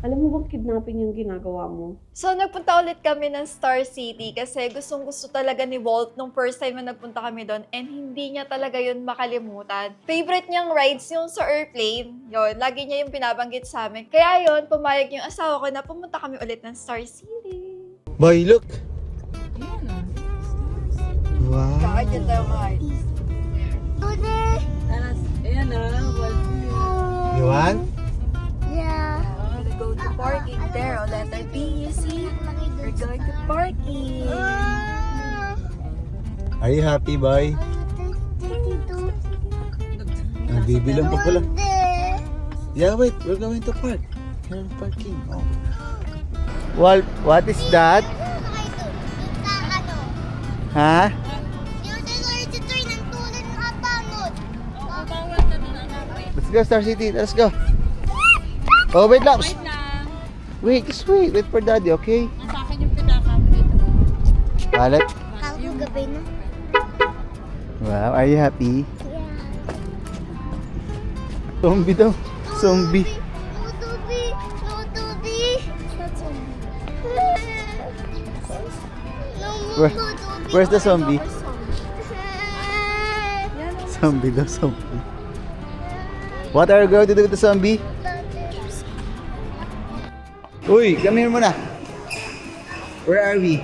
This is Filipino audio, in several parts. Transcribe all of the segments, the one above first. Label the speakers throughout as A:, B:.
A: Alam mo bang kidnapping yung ginagawa mo?
B: So, nagpunta ulit kami ng Star City kasi gustong-gusto talaga ni Walt nung first time na nagpunta kami doon and hindi niya talaga yun makalimutan. Favorite niyang rides yung sa airplane. Yun, lagi niya yung binabanggit sa amin. Kaya yun, pumayag yung asawa ko na pumunta kami ulit ng Star City.
C: Boy, look! Wow!
B: Kakagyan tayo ride.
A: Ayan
C: You want?
B: We go to parking there. O, letter B, you see? We're going to parking.
C: Are you happy, boy? Bibilang pa pala. Yeah, wait. We're going to park. Here in parking. Oh. Well, what is that? Ha? Let's go, Star City. Let's go. Oh, wait lang. Wait, just wait. Wait for daddy, okay?
D: Sa akin yung pinaka dito.
C: Wallet.
E: Ako gabi na.
C: Wow, are you happy? Zombie daw. Zombie.
E: No Toby. No Toby. Not zombie. No
C: Where-
E: more Toby.
C: Where's the zombie? Zombie daw, zombie. What are you going to do with the zombie? Uy, come here muna. Where are we?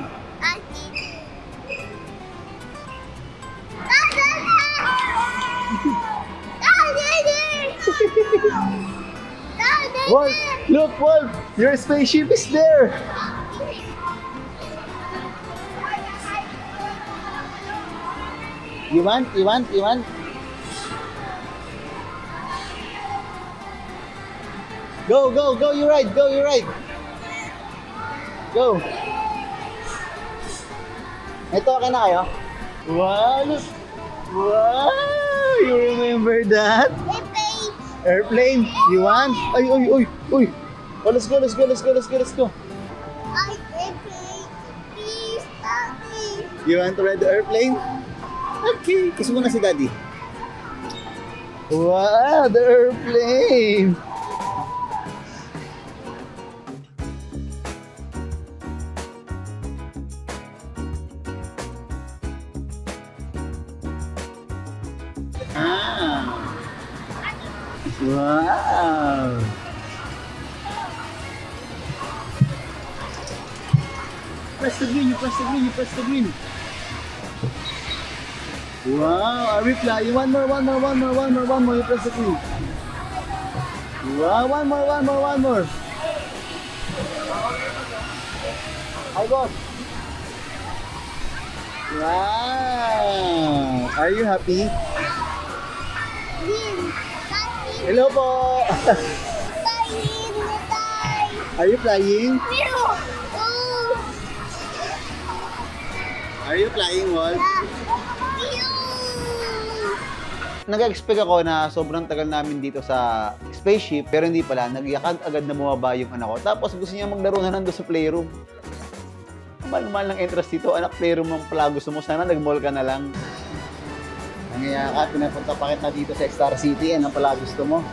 C: Wolf! Look, Wolf! Your spaceship is there! You want? You want? You want? Go, go, go, you ride, go, you ride. Go. Ito, okay na kayo? Wow, look. Wow, you remember that? Airplane, you want? Ay, ay, ay, ay. Oh, let's go, let's go, let's go, let's go, let's go. You want to ride the airplane? Okay, kiss mo na si daddy. Wow, the airplane. Ah. Wow. Press the green, you press the green, you press the green. Wow, are we flying? One more, one more, one more, one more, one more, you press the green. Wow, one more, one more, one more. I got. Wow. Are you happy? Hello po. Are you flying? Are you flying, Wolf? Nag-expect ako na sobrang tagal namin dito sa spaceship, pero hindi pala. Nagyakag agad na bumaba yung anak ko. Tapos gusto niya maglaro na nandun sa playroom. Mahal-mahal ng interest dito. Anak, playroom ang pala gusto mo. Sana nag-mall ka na lang. Nangyayaka, pinapunta pa kita dito sa Star City. Ano pala gusto mo?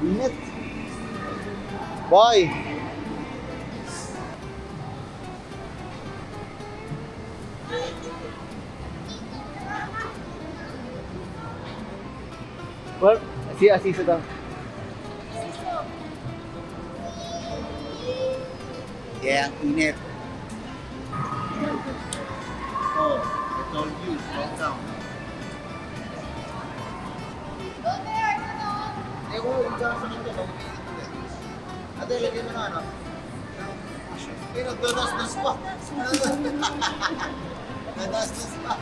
C: Init. Boy! Well, si Asiso daw. Yeah, init. Oh, I told you, slow down. Eh, yung sa kanya, ate, lagyan mo na ano? Eh, nagdadasdas pa. Nagdadasdas pa.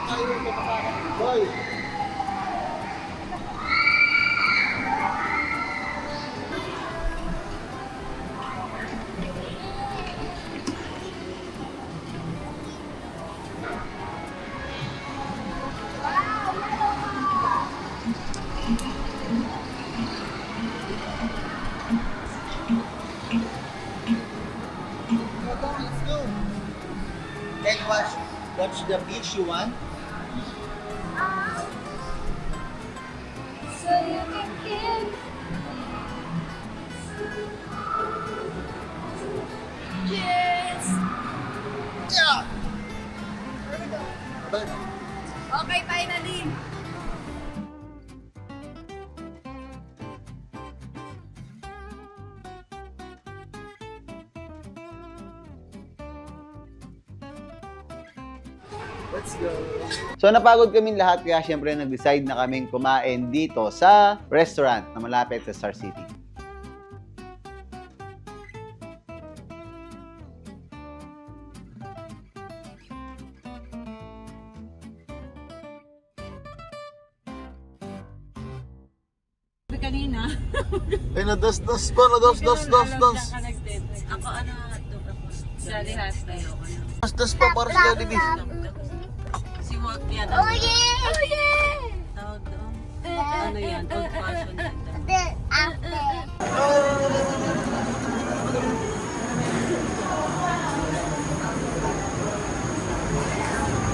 C: Tayo, boy. Let's go. Then watch the beach you want.
B: Cheers! Okay, finally.
C: So napagod kaming lahat kaya syempre nag-decide na kaming kumain dito sa restaurant na malapit sa Star City.
A: Kanina.
C: Ay, dos pa, dos.
A: Ako ano, hotdog ako. Sally hotdog ako na.
C: Dos pa para sa Jollibee.
A: Si Walt yan.
E: Oh yeah! Oh yeah!
A: Tawag doon. Ano yan? Old fashioned yan.
E: Then after.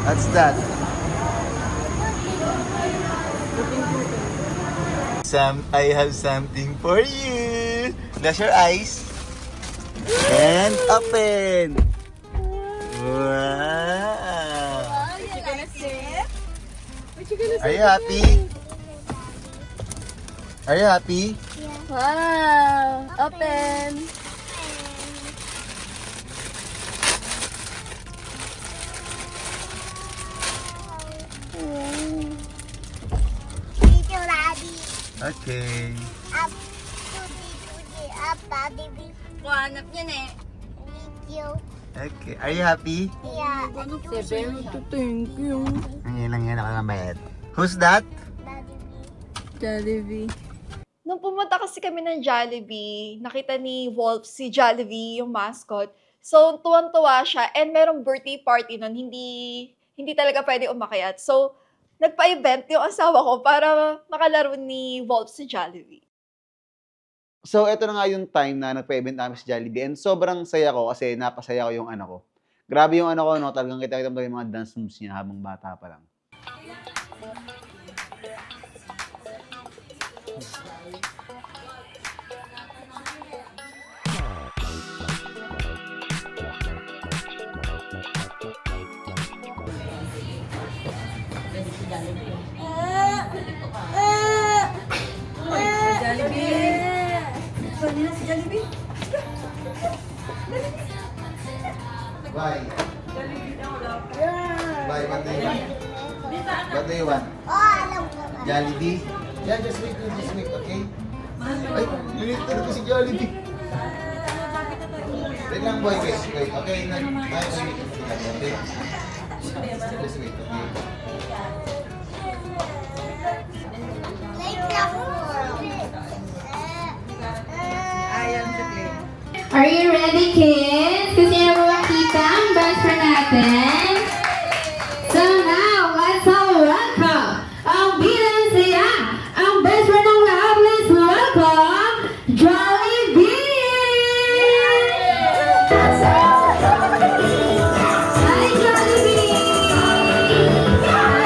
C: What's that? I have something for you. Close your eyes. And open. Wow. Are you happy? Are you happy?
B: Wow! Open!
E: Video daddy.
C: Okay.
E: Up to up daddy.
B: Kuhanap niyan eh.
E: Video.
C: Okay. Are you happy?
E: Yeah.
A: Thank you.
C: Ngayon lang yan ako namayad. Who's that?
A: Jollibee.
B: Nung pumunta kasi kami ng Jollibee, nakita ni Wolf si Jollibee, yung mascot. So, tuwang-tuwa siya and merong birthday party nun, hindi talaga pwede umakyat. So, nagpa-event yung asawa ko para makalaro ni Wolf si Jollibee.
C: So, ito na nga yung time na nagpa-event namin sa Jollibee and sobrang saya ko kasi napasaya ko yung anak ko. Grabe yung anak ko, no? Talagang kita-kita mo yung mga dance moves niya habang bata pa lang. Bye. Bye, what do you want? What do you want?
E: Oh, alam ko na.
C: Jollibee? Yeah, just wait, okay? Ay, lilit talaga si Jollibee. Wait lang, boy, wait. Okay, okay. Just wait, okay?
E: Wait lang po.
D: Are you ready, kids? Kasi na makita ang best friend natin. So now, let's all welcome ang bilang saya, ang best friend ng lahat. Let's welcome Jollibee! Hi, Jollibee! Hello!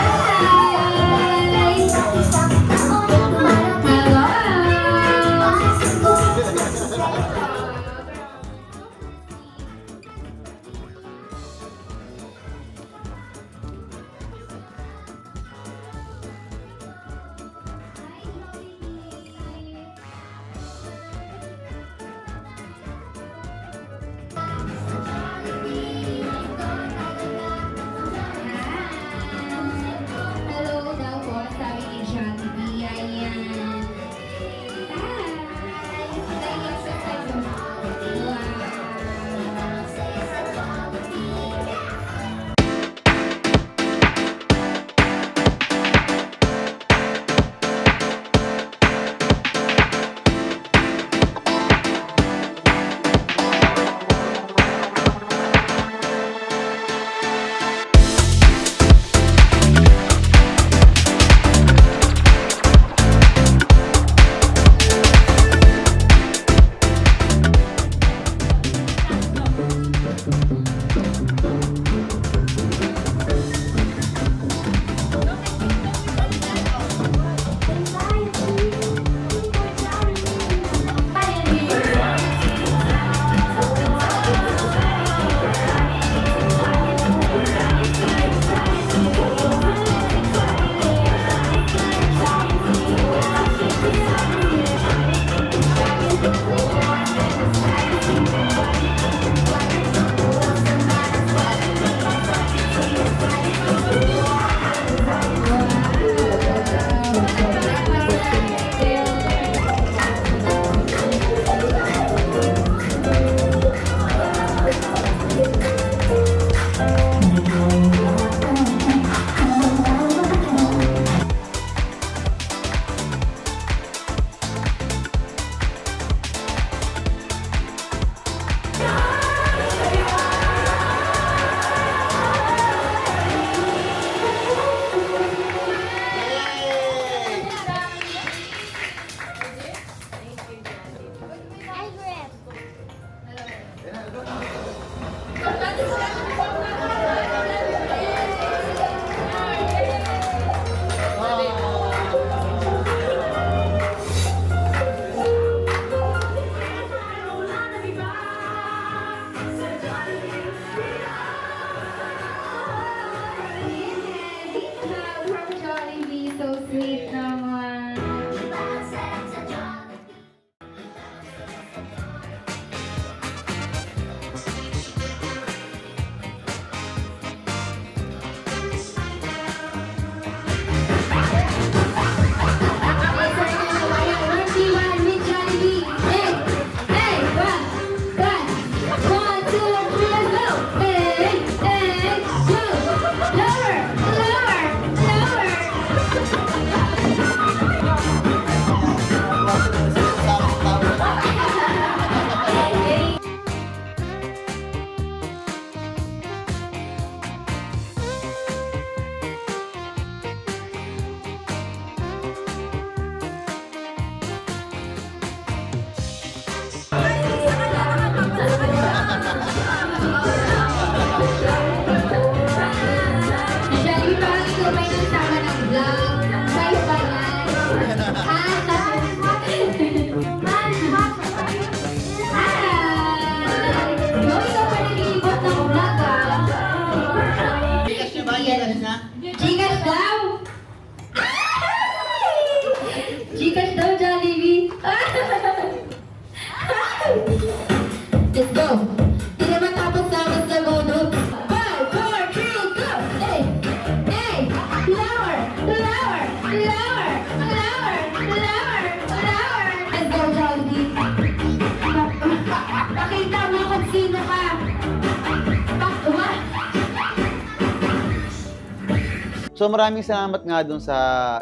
C: So maraming salamat nga dun sa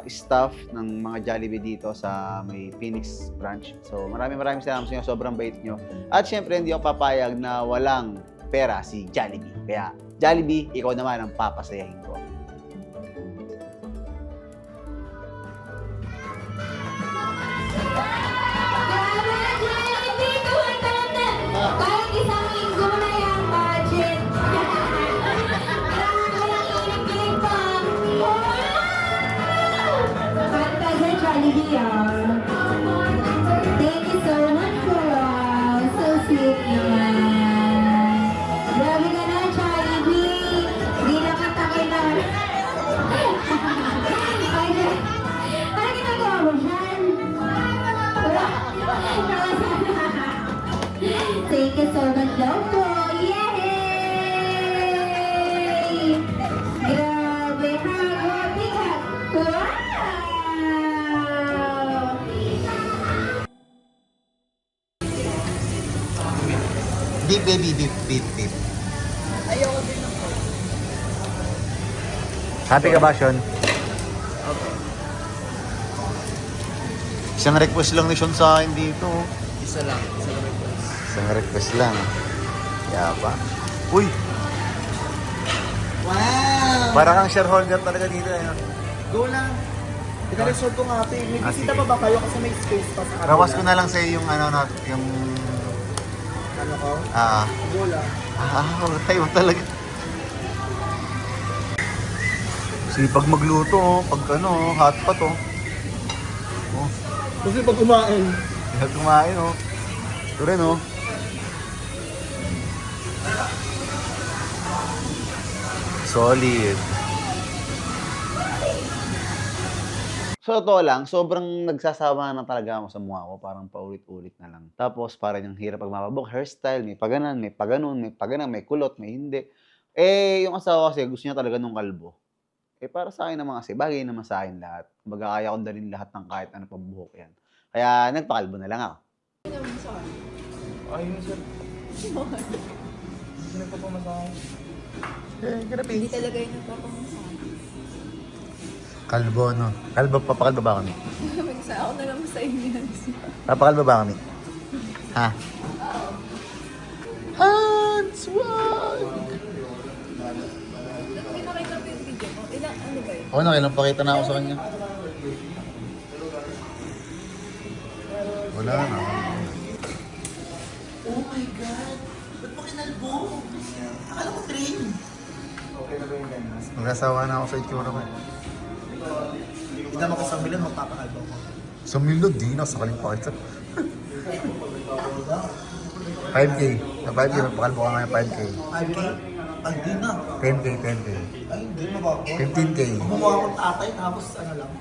C: staff ng mga Jollibee dito sa may Phoenix branch. So maraming salamat sa inyo, sobrang bait nyo. At syempre hindi ako papayag na walang pera si Jollibee. Kaya Jollibee, ikaw naman ang papasayahin ko.
D: Jollibee, kuhan ka lang na. Kahit isang linggo na yung budget. Kailangan ko lang inig-inig pa. Kanta sa Jollibee, Thank you so much for all. So sweet naman. Grabe ka na, Jollibee. Hindi na katakay na. Ano ginagawa mo dyan? Thank you so much daw po. Yay! Grabe ha! Grabe ka! Wow!
C: Beep, baby, beep, beep, beep.
A: Ayoko din ng
C: Happy ka ba, Sean? Isang request lang ni Sean sa akin dito.
F: Isa lang request.
C: Isang request lang. Kaya pa. Uy!
F: Wow!
C: Para kang shareholder talaga dito. Eh.
F: Go lang. Ika-resort ko nga ito. May bisita pa ba kayo kasi may space pa sa kanila?
C: Rawas ko na lang sa yung ano na, yung...
F: Ano ko? Go lang.
C: Tayo talaga. Sipag magluto, pag ano, hot pot oh. Oh,
F: Kasi pag kumain,
C: kaya kumain oh. Ito rin oh. Solid. So, totoo lang, sobrang nagsasawa na talaga ako sa mukha ko. Parang paulit-ulit na lang. Tapos, parang yung hirap pag mapabok, hairstyle, may paganan, may paganon, may paganan, may kulot, may hindi. Eh, yung asawa kasi, gusto niya talaga nung kalbo. Eh, para sa akin naman kasi, bagay naman sa akin lahat. Kumbaga, kaya kong dalhin lahat ng kahit ano pang buhok yan. Kaya, nagpakalbo na lang ako.
F: ayun sir. Hindi nagpapamasahe.
B: Hindi talaga yun nagpapamasahe.
C: Kalbo, no? Kalbo, papakalbo ba kami?
B: Ako na lang sa inyo.
C: Papakalbo ba kami? Ha? Hans, wag!
B: Pinakita mo yung video mo. Ilang ano ba yun?
C: Oo, nakailang pakita na ako sa kanya. Wala na.
F: Oh my God! Ba't mo kinalbo? Akala ko train. Okay na ba yung ganyan?
C: Magkasawa na ako sa itsura ko.
F: Hindi naman kasang milyon, magpapakalbo ko.
C: Sa milod, di na. Sakaling pakita. 5K. Sa 5K, magpakalbo ka ngayon 5K.
F: 5K? Ay, di na.
C: 10K, 10K.
F: Ay, hindi mo ba ako?
C: 15K.
F: Gumawa akong tatay, tapos ano lang.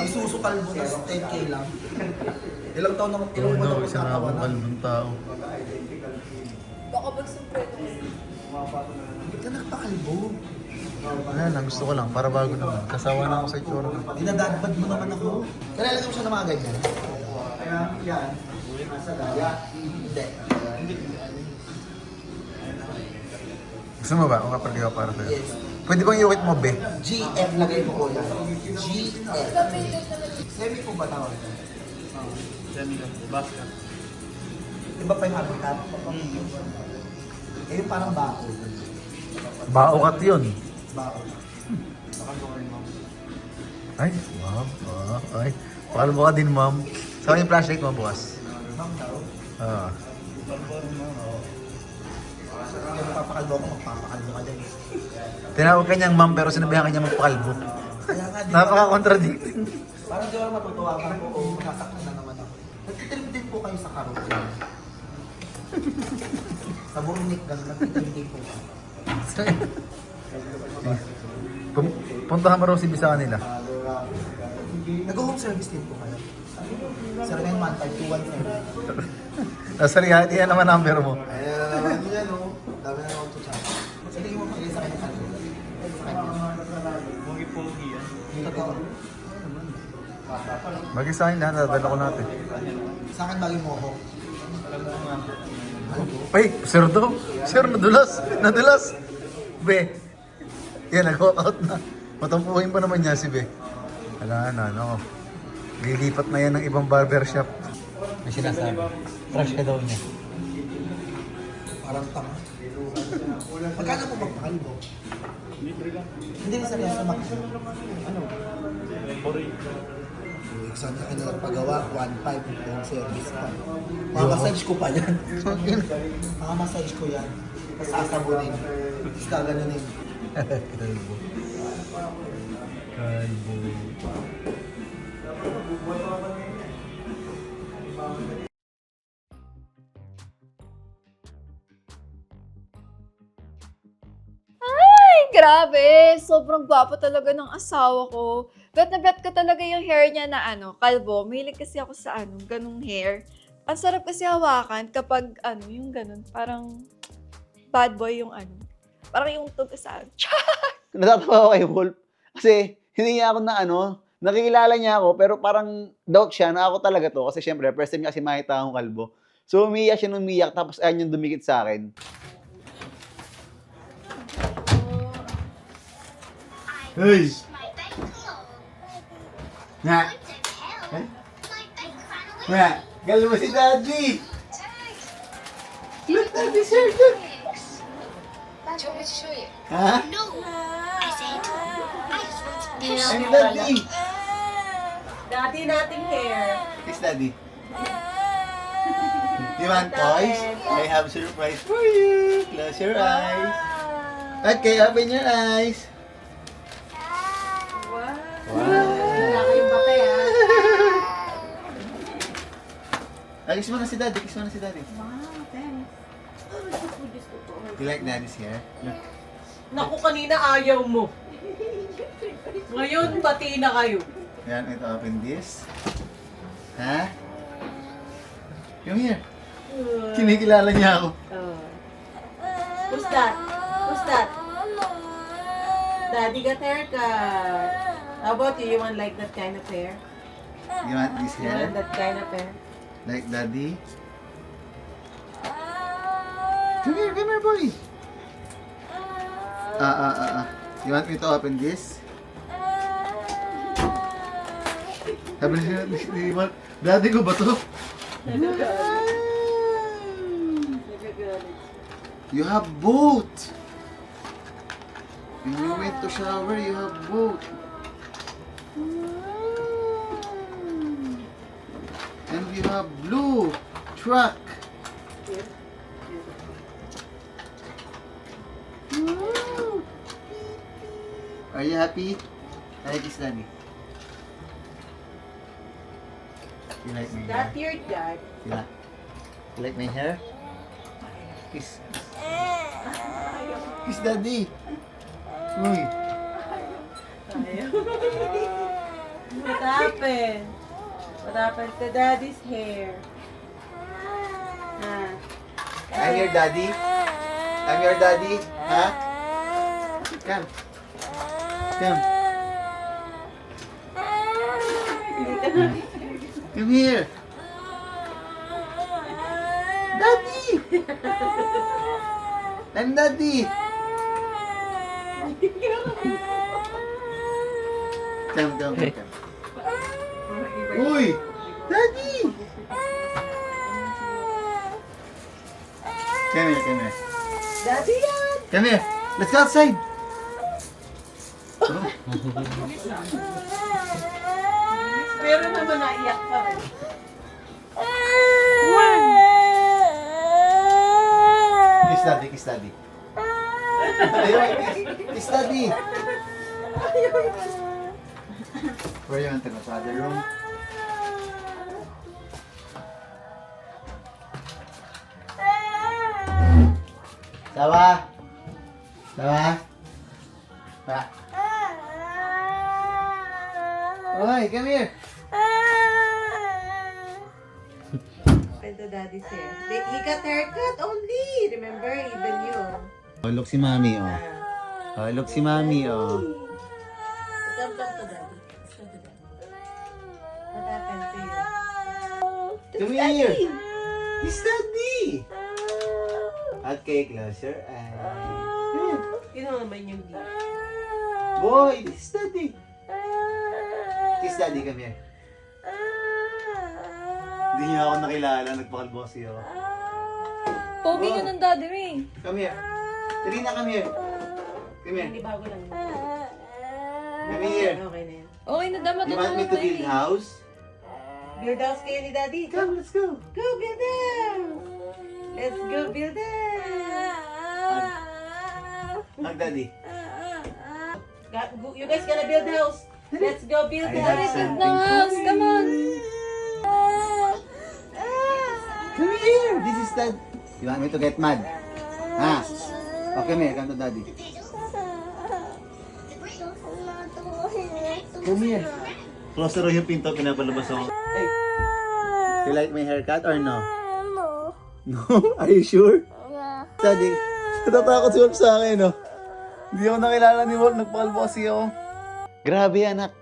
F: Isusukal mo, tapos 10K lang. Ilang taon na ilang buwan ako
C: Isa na
F: natawa
C: akong
F: na.
C: kalbong tao.
B: Baka magsumpreto ko.
F: Ba't ka nagpakalbo?
C: Wala lang, gusto ko lang. Para bago naman. Kasawa na ako sa itsura ko.
F: Dinadadbad mo naman ako. Kailangan mo siya na mga ganyan. Kaya yan. Hindi.
C: Gusto mo ba? O kapag ikaw para sa'yo.
F: Yes.
C: Pwede bang iwit mo, be?
F: GF lagay mo ko yan. GF. Semi po ba tawag? Semi lang. Basta. Iba pa yung habitat? Eh yung parang bako.
C: Baokat yun.
F: Bako.
C: Ay, wow. Ay, pakalbo ka din, ma'am. Saan yung flashlight mo bukas?
F: Ma'am daw.
C: Ah.
F: Kaya magpapakalbo ako, magpapakalbo ka din.
C: Tinawag ka niyang ma'am pero sinabihan ka niya magpakalbo.
F: Kaya nga, di ba?
C: Napaka-contradicting.
F: Parang di ako matutuwa. Parang oo, nasaktan na naman ako. Nagtitrip din po kayo sa karo. Sa Burnik, nagtitrip din po.
C: Puntahan mo raw si Bisa kanila.
F: Nag-home service din po kayo. 0915-217.
C: Nasa reality yan naman number mo.
F: Ayan na naman yan, no? Dami na naman ito siya. Sa tingin mo pagkakas sa kanya kanina. Pogi-pogi yan. Totoo.
C: Bagay sa akin lahat, nadadala ko natin.
F: Sa akin bagay mo ako.
C: Ay, sir daw. Sir, nadulas. Nadulas. Be. Yan, nag-walkout na. Matampuhin pa naman niya si Be. Wala na, no. Lilipat na yan ng ibang barbershop. May sinasabi. Crush ka daw niya.
F: Parang tama. Magkano po magpakalbo? Hindi na seryoso ano? Exam na kayo nagpagawa, 1.5 yung service pa. Mamassage ko pa yan. Mamassage ko yan. Tapos sasabunin. Tapos kaganunin.
C: Kalbo. Kalbo.
B: Ay, grabe! Sobrang gwapo talaga ng asawa ko. Bet na bet ko talaga yung hair niya na kalbo. Mahilig kasi ako sa ganung hair. Ang sarap kasi hawakan kapag yung ganun. Parang bad boy yung Parang yung tugasan.
C: Natatawa ako kay Wolf. Kasi hindi niya ako nakikilala niya ako, pero parang doubt siya na ako talaga to. Kasi syempre, first time niya kasi makita akong kalbo. So umiyak siya nung umiyak, tapos ayaw niyang dumikit sa akin. Hey! Nga! Nga! Kalbo si Daddy! Look, Daddy, sir! Look! Ha?
E: No. I said, I just want to push.
C: I'm Daddy!
A: Dati nating hair.
C: Kiss Daddy. You want toys? I have surprise for you. Close your eyes. Okay, open your eyes.
A: Wow.
C: Wala
A: kayong bate,
C: Kiss mo na si Daddy. Kiss mo na si Daddy.
A: Wow, thanks.
C: You like Daddy's hair? Look.
A: Naku, kanina ayaw mo. Ngayon, pati na kayo.
C: Yan, ito open this. Ha? Come here. Kinikilala niya ako.
A: Who's that? Who's that? Daddy got haircut. How about you? You want like that kind of hair?
C: You want this
A: You
C: hair?
A: want that kind of hair?
C: Like Daddy? Come here, boy. You want me to open this? Sabi niya, Daddy ko ba to? You have both. When you went to shower, you have both. And you have blue truck. Are you happy? I like this, Daddy. You like my hair?
A: That your dad.
C: Yeah. You like my hair? Kiss. Kiss Daddy. Uy.
A: What happened? What happened to Daddy's hair?
C: I'm your daddy. I'm your daddy. Huh? Come. Come. Come here. Daddy. I'm Daddy. Come. Uy! Daddy! Come here.
A: Daddy yan!
C: Come here. Let's go outside.
A: Pero naman naiyak pa rin.
C: Kiss Daddy. Kiss Daddy. Where you want to go? To other room? Sawa? Oy, come here.
A: And to Daddy's hair. He got haircut only. Remember, even you.
C: Oh, look si Mami, oh. Oh, look si Mami, oh.
A: Come to Daddy. Come to Daddy. What happened to you?
C: Come here. It's Daddy. Okay, close your eyes.
A: Yun naman yung dito.
C: Boy, this is Daddy. Kiss Daddy, come here. Hindi niya ako nakilala, nagpakalbo siya.
B: Pogi yun ng daddy mo eh.
C: Come here. Trina, come here. Come here.
A: Hindi bago lang.
C: Come here.
A: Okay na yan.
B: Okay na dapat
C: You want me to build house?
A: Build house kayo ni Daddy.
C: Come, let's go.
A: Go build house! Let's go build house!
C: Hug Daddy.
A: You guys gonna build house? Let's go build
C: I
A: house!
C: have
B: Na house, come on.
C: Come here. This is Dad. You want me to get mad? Ha? Okay, come here. Come to Daddy. Come here. Close na yung pinto, pinapalabas ako. Hey. You like my haircut or no?
E: No.
C: No? Are you sure?
E: Yeah.
C: Daddy, natatakot si Wolf sa akin, no? Hindi ako nakilala ni Wolf, nagpakalbo kasi ako. Grabe, anak.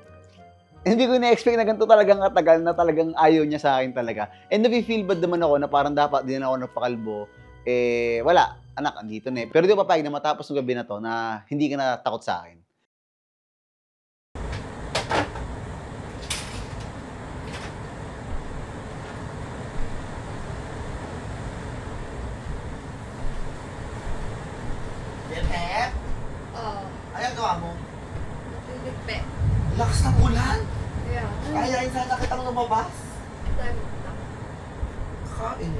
C: Hindi ko na-expect na ganito talagang katagal na talagang ayaw niya sa akin talaga. And nafe-feel bad naman ako na parang dapat din ako nagpakalbo. Eh, wala. Anak, andito na eh. Pero di ko papayag na matapos ng gabi na to na hindi ka na takot sa akin.
F: Bebep,
B: Oh,
F: ano gawa mo?
B: lipe.
F: Lakas ng ulan.
B: Yeah.
F: Kayain sana kitang lumabas. Kain.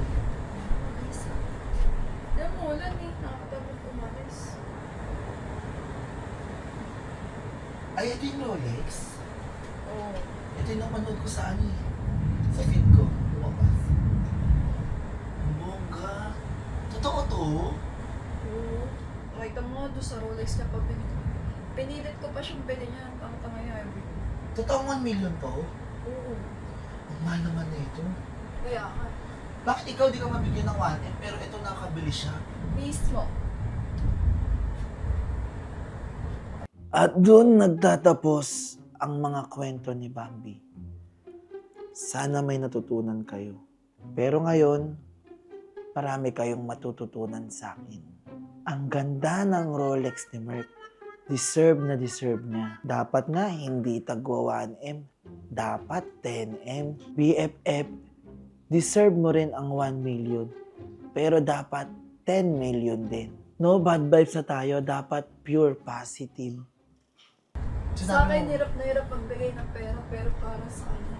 B: Alam mo, ulan eh. Nakakatabot umalis.
F: Ay, ito yung Rolex.
B: Oo.
F: Ito yung napanood ko sa ano eh. Sa feed ko. Lumabas. Ang bongga. Totoo to?
B: Oo. Nakita mo nga doon sa Rolex niya pa pinilit ko pa siyang bili niya. Tama-tama niya.
F: Totoo 1 million to?
B: Oo.
F: Ang mahal naman na ito.
B: Kaya nga.
F: Bakit ikaw di ka mabigyan ng 1M pero ito nakabili siya?
B: Mismo.
F: At doon nagtatapos ang mga kwento ni Bambi. Sana may natutunan kayo. Pero ngayon, marami kayong matututunan sa akin. Ang ganda ng Rolex ni Merc. Deserve na deserve niya. Dapat nga hindi tagwa 1M. Dapat 10M. BFF, deserve mo rin ang 1 million. Pero dapat 10 million din. No bad vibes na tayo. Dapat pure positive.
B: Sa akin, hirap na hirap magbigay ng pera, pero para sa kanya.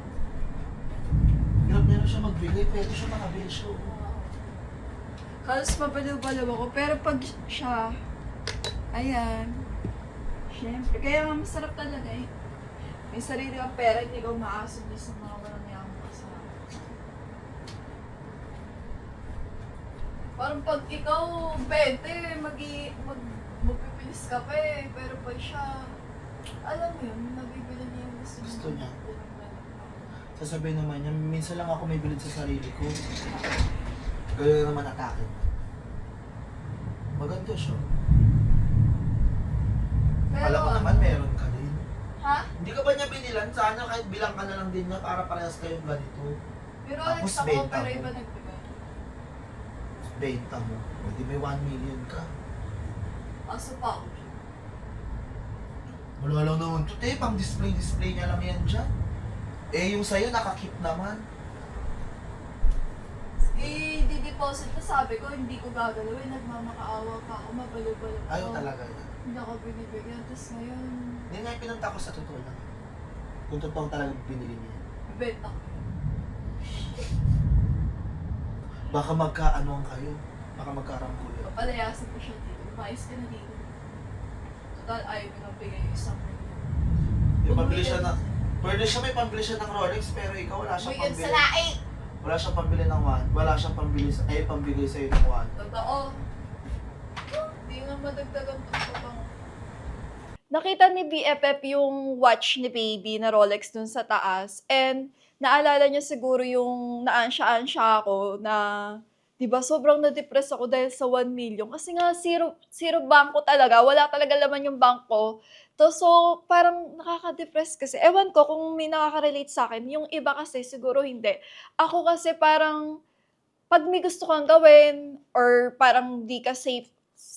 F: Hirap niya na siya magbigay, pero siya makabili siya.
B: Halos mabaliw-baliw ako, pero pag siya, ayan, syempre, kaya nga masarap talaga eh. May sarili kang pera, hindi ka umaasog sa mga walang yaman kasama. Parang pag ikaw, 20, magpipilis ka pa eh, pero pag siya, alam mo yun, nabibili niya yung
F: Gusto niya. Sasabihin naman niya, minsan lang ako may bilid sa sarili ko. Gano'n naman atake. Maganda siya.
B: Pero,
F: Alam ko naman meron ka din.
B: ha?
F: Hindi ka ba niya binilan? Sana kahit bilang ka na lang din niya para parehas kayong ganito.
B: Pero
F: Tapos
B: Alex ako,
F: benta
B: pero
F: mo.
B: iba nagbigay.
F: Benta mo. Pwede may 1 million ka.
B: Aso pa ako.
F: Wala lang naman ito. Pang display niya lang yan dyan. Eh, yung sa'yo nakakip naman.
B: I-deposit ko, sabi ko, hindi ko gagalawin. Nagmamakaawa pa ako, mabalo-balo ako.
F: Ayaw talaga yan.
B: Hindi ako binibigyan. Tapos ngayon,
F: Hindi nga yung pinunta ko sa totoo lang. Kung totoo talaga binili niya.
B: benta ko.
F: Baka magkaanoan kayo. Baka magkarambulan.
B: Papalayasin ko siya dito. Umayos ka na dito. Total, ayaw ko nang bigay yung isang
F: Yung pambili siya na... Pwede siya may pambili siya ng Rolex pero ikaw wala siyang
B: Bigyan
F: pambili.
B: sa laing!
F: Wala siyang pambili ng 1. Wala siyang pambili sa... pambili sa'yo ng 1.
B: Totoo. Hindi nga madagdagan to pang... Nakita ni BFF yung watch ni baby na Rolex dun sa taas. And naalala niya siguro yung naansya-ansya ako na, di ba, sobrang na-depress ako dahil sa 1 million. Kasi nga, zero bangko talaga. Wala talaga laman yung bangko. So, parang nakaka-depress kasi. Ewan ko kung may nakaka-relate sa akin. Yung iba kasi, siguro hindi. Ako kasi parang, pag may gusto kang gawin, or parang di ka safe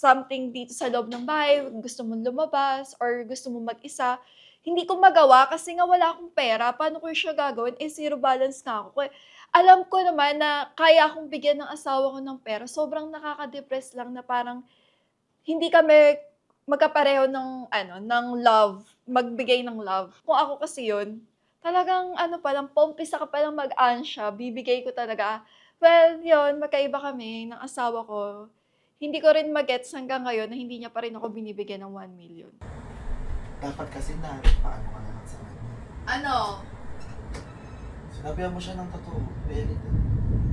B: something dito sa loob ng bahay, gusto mong lumabas, or gusto mong mag-isa, hindi ko magawa kasi nga wala akong pera. Paano ko siya gagawin? Eh, zero balance nga ako. Kaya alam ko naman na kaya akong bigyan ng asawa ko ng pera. Sobrang nakaka-depress lang na parang hindi kami magkapareho ng love, magbigay ng love. Kung ako kasi yun, talagang paumpisa ka palang mag-ansya, bibigay ko talaga. Well, yun, magkaiba kami ng asawa ko. Hindi ko rin magets hanggang ngayon na hindi niya pa rin ako binibigyan ng 1 million.
F: Dapat kasi na, paano ka naman sa kanya?
B: Ano?
F: Sinabihan mo siya ng totoo. Very good.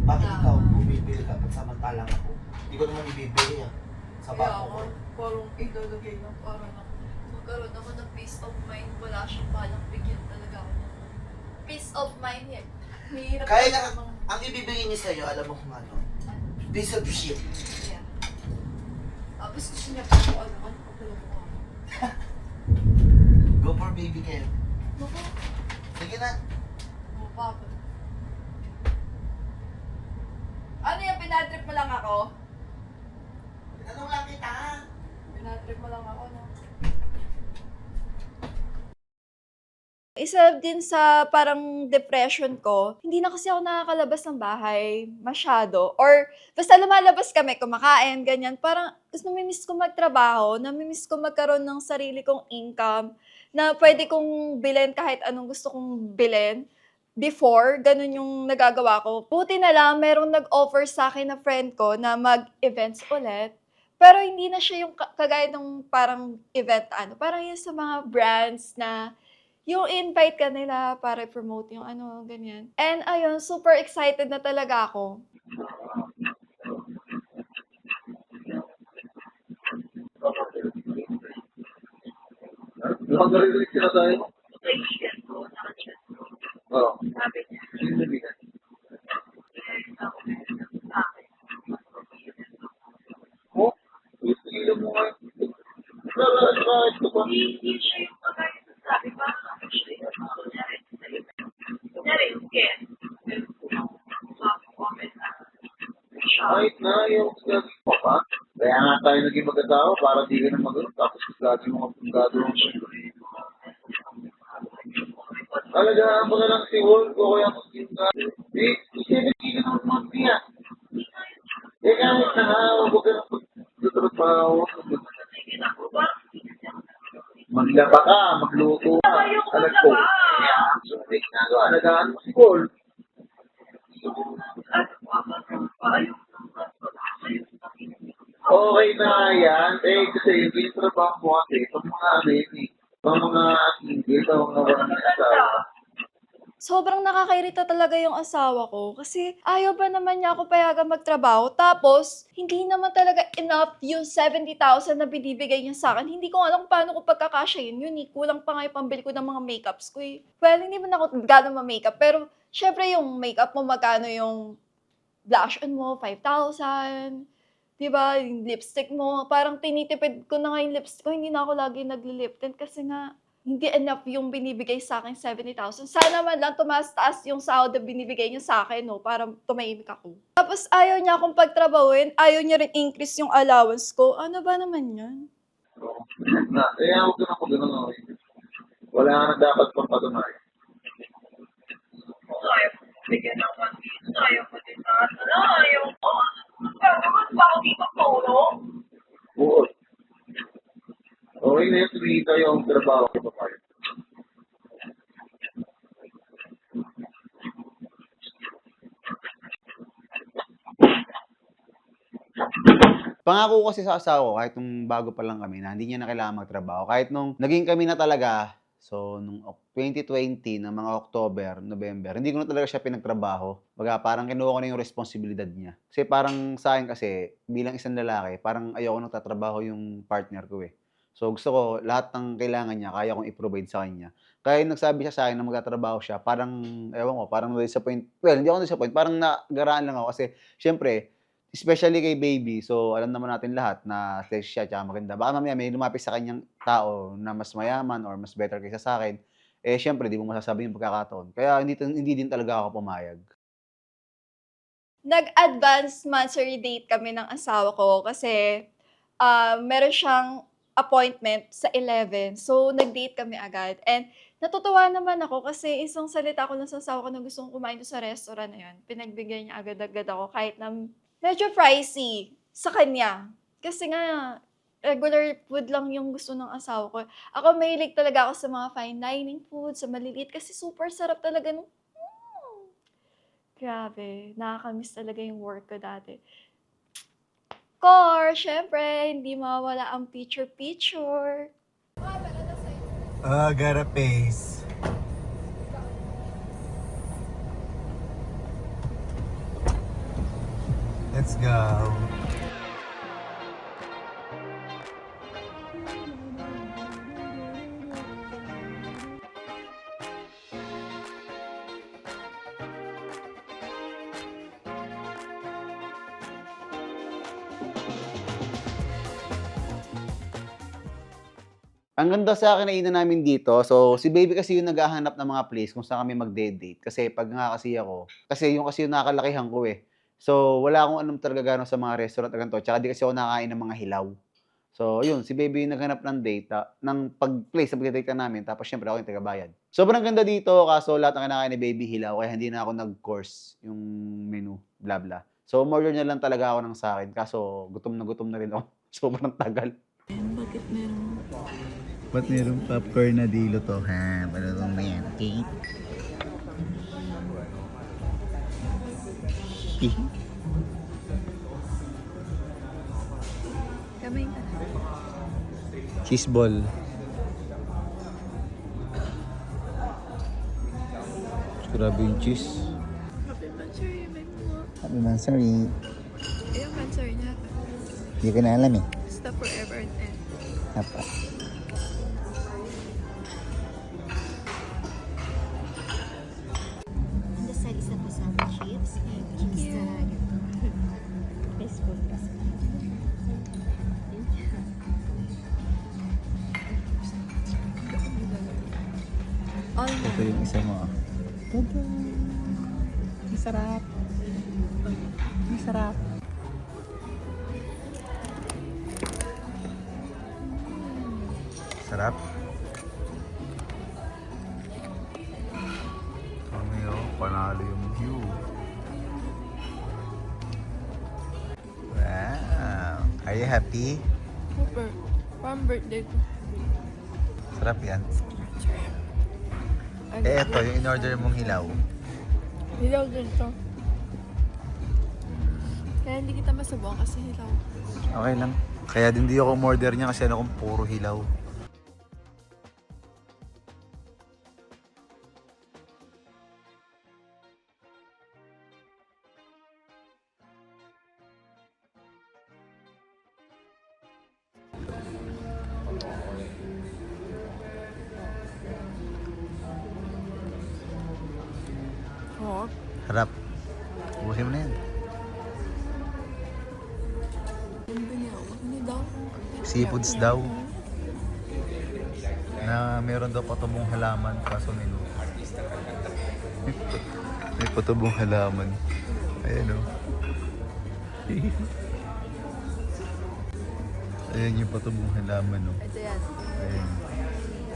F: Bakit ikaw bumibili ka at samantalang ako? Hindi ko naman ibibili sa bako ko.
B: Parang ilalagay ng parang magkaroon ako ng peace of mind. Wala siyang balang bigyan talaga ako ng peace of mind yan. Hirap
F: Kaya na, ang ibibigay niya sa'yo, alam mo kung ano? Piece of shit.
B: Yeah. Tapos gusto niya pa ako, ano pa mo.
F: Go for baby Ken.
B: Naku,
F: Sige na.
B: papa. Ano yung pinatrip mo lang ako?
F: Tinanong lang kita.
B: Pinatrip mo lang ako, no? Isa din sa parang depression ko, hindi na kasi ako nakakalabas ng bahay masyado. Or basta lumalabas kami, kumakain, ganyan. Parang namimiss ko magtrabaho, namimiss ko magkaroon ng sarili kong income na pwede kong bilhin kahit anong gusto kong bilhin. Before, ganun yung nagagawa ko. Buti na lang, merong nag-offer sa akin na friend ko na mag-events ulit. Pero hindi na siya yung kagaya ng parang event, parang yun sa mga brands na yung invite ka nila para promote yung ganyan. And ayun, super excited na talaga ako.
C: Nakagarinig sila tayo? Oo. Sino nabigyan? Oh, gusto mo nga. Ito pa. Kahit na yung gagawin mo pa. Kaya nga tayo naging mag-asawa para di ka na mag-asawa. Tapos gagawin mo gagawin mo. Alagaan mo na lang si Wolf o kaya mag-yung gagawin. Eh, isipin ka naman mga siya. Eh, kahit na nga, huwag ka na magtutrabaho. Maglaba ka, magluto ka. Alag ko. So, may ginagawa, alagaan mo si Wolf. Okay na yan. Eh, kasi yung trabaho mo kasi, pag mga pag mga single, pag mga walang asawa.
B: Sobrang nakakairita talaga yung asawa ko kasi ayaw ba naman niya ako payagan magtrabaho tapos hindi naman talaga enough yung 70,000 na binibigay niya sa akin. Hindi ko alam kung paano ko pagkakasyahin yun eh. Kulang pa nga yung pambili ko ng mga makeups ko eh. Well, hindi man ako gano'n ma-makeup pero syempre yung makeup mo magkano yung blush on mo, 5,000. Diba? Yung lipstick mo, parang tinitipid ko na nga yung lipstick ko. Hindi na ako lagi nagli-lip tint kasi nga hindi enough yung binibigay sa akin 70,000. Sana man lang tumaas-taas yung sahod na binibigay niya sa akin, no, para tumahimik ako. Tapos ayaw niya akong pagtrabahuin, ayaw niya rin increase yung allowance ko. Ano ba naman yan?
C: Kaya huwag ka na mag-ano. Wala ka na dapat pang patunay.
G: Bigyan ng pag-ibig, ayaw ko din na ayaw ko. Gagawin pa ako dito, Polo?
C: Oo. Okay na yun, tumihita yung trabaho ko pa kayo. Pangako ko kasi sa asawa ko, kahit nung bago pa lang kami, na hindi niya na kailangan magtrabaho. Kahit nung naging kami na talaga, so nung 2020, ng mga October, November, hindi ko na talaga siya pinagtrabaho. Baga, parang kinuha ko na yung responsibilidad niya. Kasi parang sa akin kasi, bilang isang lalaki, parang ayoko nagtatrabaho yung partner ko eh. So gusto ko, lahat ng kailangan niya, kaya kong i-provide sa kanya. Kaya nagsabi siya sa akin na magtatrabaho siya, parang, ewan ko, parang na-disappoint. Well, hindi ako na-disappoint, parang nagaraan lang ako kasi, syempre, especially kay baby, so alam naman natin lahat na sexy siya tsaka maganda. Baka mamaya may lumapit sa kanyang tao na mas mayaman or mas better kaysa sa akin, eh syempre di mo masasabi yung pagkakataon. Kaya hindi din talaga ako pumayag.
B: Nag-advance monthsary date kami ng asawa ko kasi meron siyang appointment sa 11. So, nag-date kami agad. And natutuwa naman ako kasi isang salita ko lang sa asawa ko na gusto kong kumain doon sa restaurant na yun. Pinagbigyan niya agad-agad ako kahit na medyo pricey sa kanya. Kasi nga, regular food lang yung gusto ng asawa ko. Ako mahilig talaga ako sa mga fine dining food, sa maliliit kasi super sarap talaga nung grabe, nakakamiss talaga yung work ko dati. Core, syempre, hindi mawala ang picture-picture.
F: Got a face. Let's go.
C: Ang ganda sa akin na ina namin dito. So, si baby kasi yung naghahanap ng mga place kung saan kami magde-date. Kasi pag nga kasi ako, kasi yung nakakalakihan ko eh. So, wala akong alam talaga gano'n sa mga restaurant na ganito. Tsaka di kasi ako nakakain ng mga hilaw. So, yun, si baby yung naghanap ng date, ng pag-place na pag-date namin. Tapos, syempre, ako yung tagabayad. Sobrang ganda dito, kaso lahat ng kinakain ni baby hilaw. Kaya hindi na ako nag-course yung menu, bla bla. So, umorder na lang talaga ako ng sa akin. Kaso, gutom na rin ako. Sobrang tagal. Ba't merong popcorn na dilo to, ha? Paano ba yan? Okay?
B: Kamay ka.
C: Cheese ball. Grabe yung cheese.
B: Happy Mansuri, may mga.
C: Happy Mansuri.
B: Ayun, Mansuri niya.
C: Hindi ko na alam eh.
B: Basta forever and ever.
C: Apa.
E: On the side is the pasado chips and cheese baseball kasi.
C: Ito yung isa mo. Tada! Masarap. Masarap. Sarap. Kami panalo yung view. Wow. Are you happy?
B: Super. Parang birthday ko.
C: Sarap yan. Ito, yung in-order mong hilaw.
B: Hilaw din to. Kaya hindi kita masubukan kasi hilaw.
C: Okay lang. Kaya din di ako umorder niya kasi ano kung puro hilaw.
B: Oo.
C: Harap. Ubusin mo na yan.
B: Hindi daw.
C: Seafoods daw. Na meron daw patubong halaman kaso menu. May patubong halaman. Ayan o. Ayan yung patubong halaman o.
B: Ito yan.
C: Ayan.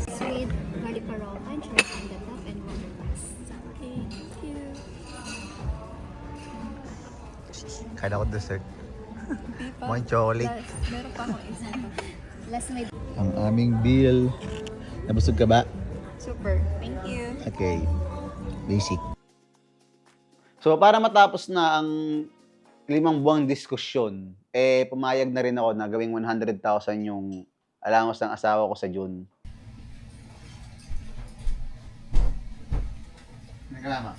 E: Sweet garlic parola and shrimp on the top and water rice.
B: Okay, thank you.
C: Kala ko dessert.
B: Hindi pa.
C: Mukhang chocolate.
B: Meron pa akong isa.
E: Last may
C: Ang aming bill. Nabusog ka ba?
B: Super. Thank you.
C: Okay. Basic. So, para matapos na ang 5 buwang diskusyon, pumayag na rin ako na gawing 100,000 yung allowance ng asawa ko sa June. Nagkama.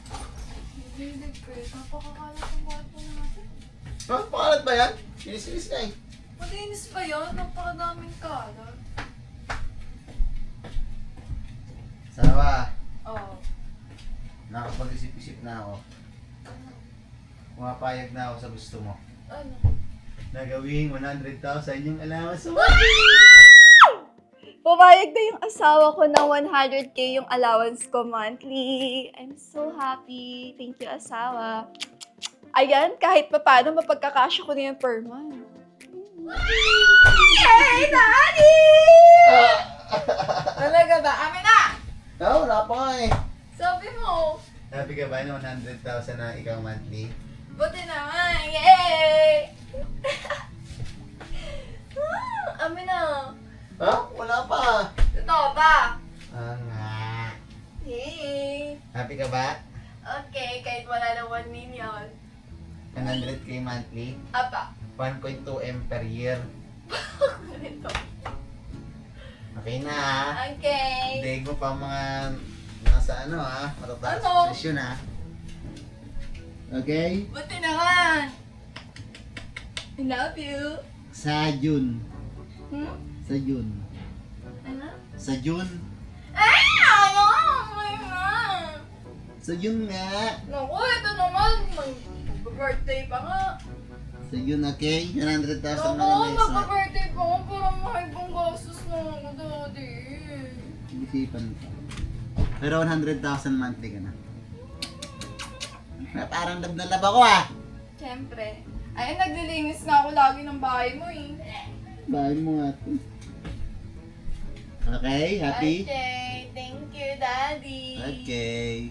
B: Hindi ko eh. Napakakalat ang bato natin.
C: Pakalat ba yan? Sinis-sinis ka eh.
B: Malinis pa yun. Napakadaming kalat.
C: Sawa,
B: Oo.
C: nakapag-isip-isip na ako. Pumapayag na ako sa gusto mo.
B: Ano?
C: Nagawing 100,000 yung allowance mo.
B: Pumayag na yung asawa ko na 100K yung allowance ko monthly. I'm so happy. Thank you, asawa. Ayan, kahit pa paano mapagkakasya ko na yan per month. Yay, Daddy! Talaga ba? Amin na!
C: No, wala pa nga eh.
B: Sabi mo.
C: Happy ka ba na 100,000 na ikaw monthly?
B: Buti naman. Yay! Amin na.
C: Ha? Wala pa.
B: Totoo ba?
C: Nga.
B: Yay!
C: Happy ka ba?
B: Okay, kahit wala ng 1 million.
C: 100k monthly?
B: Apa.
C: 1.2 M per year.
B: Ganito.
C: Okay na ha?
B: Okay.
C: Daig mo pa mga nasa ano ha? Matataas
B: Ano?
C: posisyon ha? Okay?
B: Buti naman. I love you.
C: Sa June.
B: Hmm?
C: Sa June.
B: Ano?
C: Sa June.
B: Ay! Ano? Ay, na.
C: Sa June nga.
B: Naku, ito naman. Mag-birthday pa nga.
C: Sa June, okay? 100,000 na
B: Naku,
C: lang isa.
B: mag-birthday pa nga. Parang mahal kong gastos na ako, Daddy.
C: Isipan ko. Pero 100,000 monthly ka na. Parang lab na lab ako ah.
B: Siyempre. Ay, naglilinis nga ako lagi ng bahay mo eh.
C: Bahay mo nga ito. Okay, happy?
B: Okay, thank you, Daddy.
C: Okay.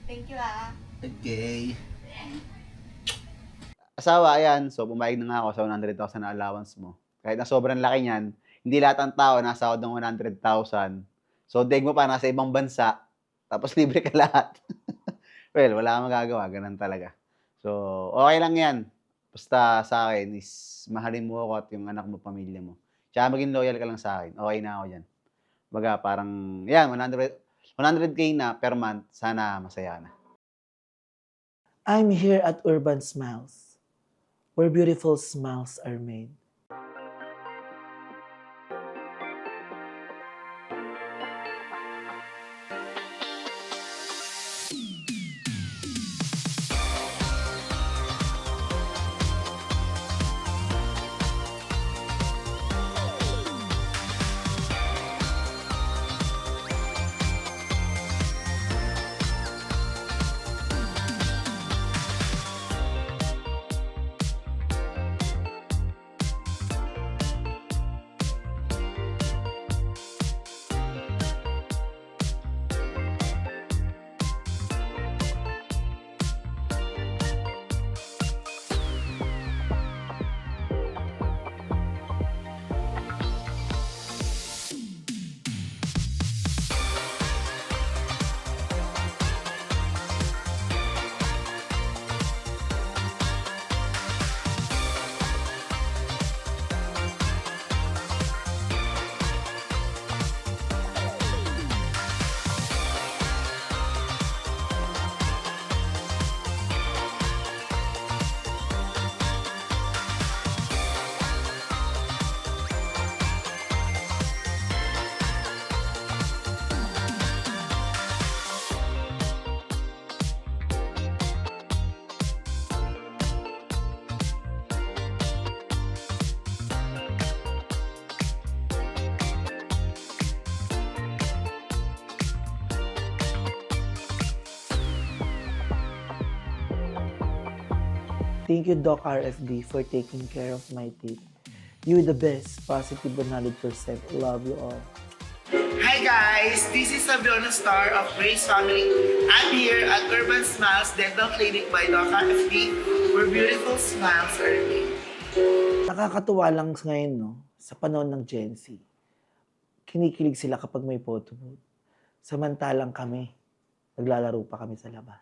B: Thank you, ah.
C: Okay. Asawa, ayan. So, pumayag na nga ako sa 100,000 na allowance mo. Kahit na sobrang laki niyan, hindi lahat ng tao nasahod ng 100,000. So, daig mo pa, nasa ibang bansa, tapos libre ka lahat. Well, wala kang magagawa. Ganun talaga. So, okay lang yan. Basta sa akin is mahalin mo ako at yung anak mo, pamilya mo. Tsaka maging loyal ka lang sa akin. Okay na ako dyan. Baga, parang, yan, 100k na per month. Sana masaya na.
H: I'm here at Urban Smiles, where beautiful smiles are made. Thank you, Doc RFD, for taking care of my teeth. You're the best, positive 100%. Love you all.
I: Hi guys! This is Sabrina Star of Grace Family. I'm here at Urban Smiles Dental Clinic by Doc RFD, where beautiful smiles are made.
H: Nakakatuwa lang ngayon, no? Sa panahon ng Gen Z. Kinikilig sila kapag may photo booth. Samantalang kami, naglalaro pa kami sa labas.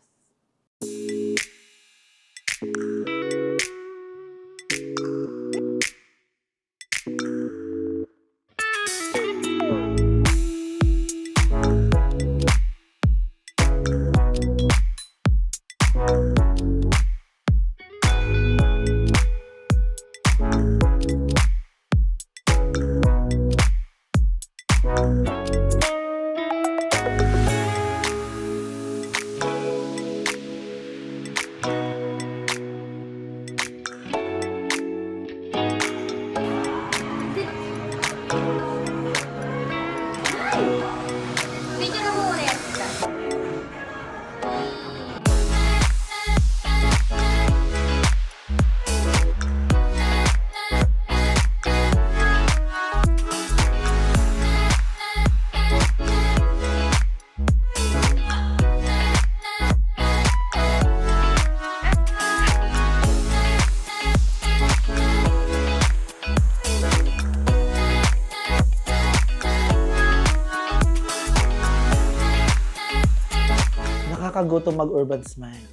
H: nakakagutom mag-urban smile.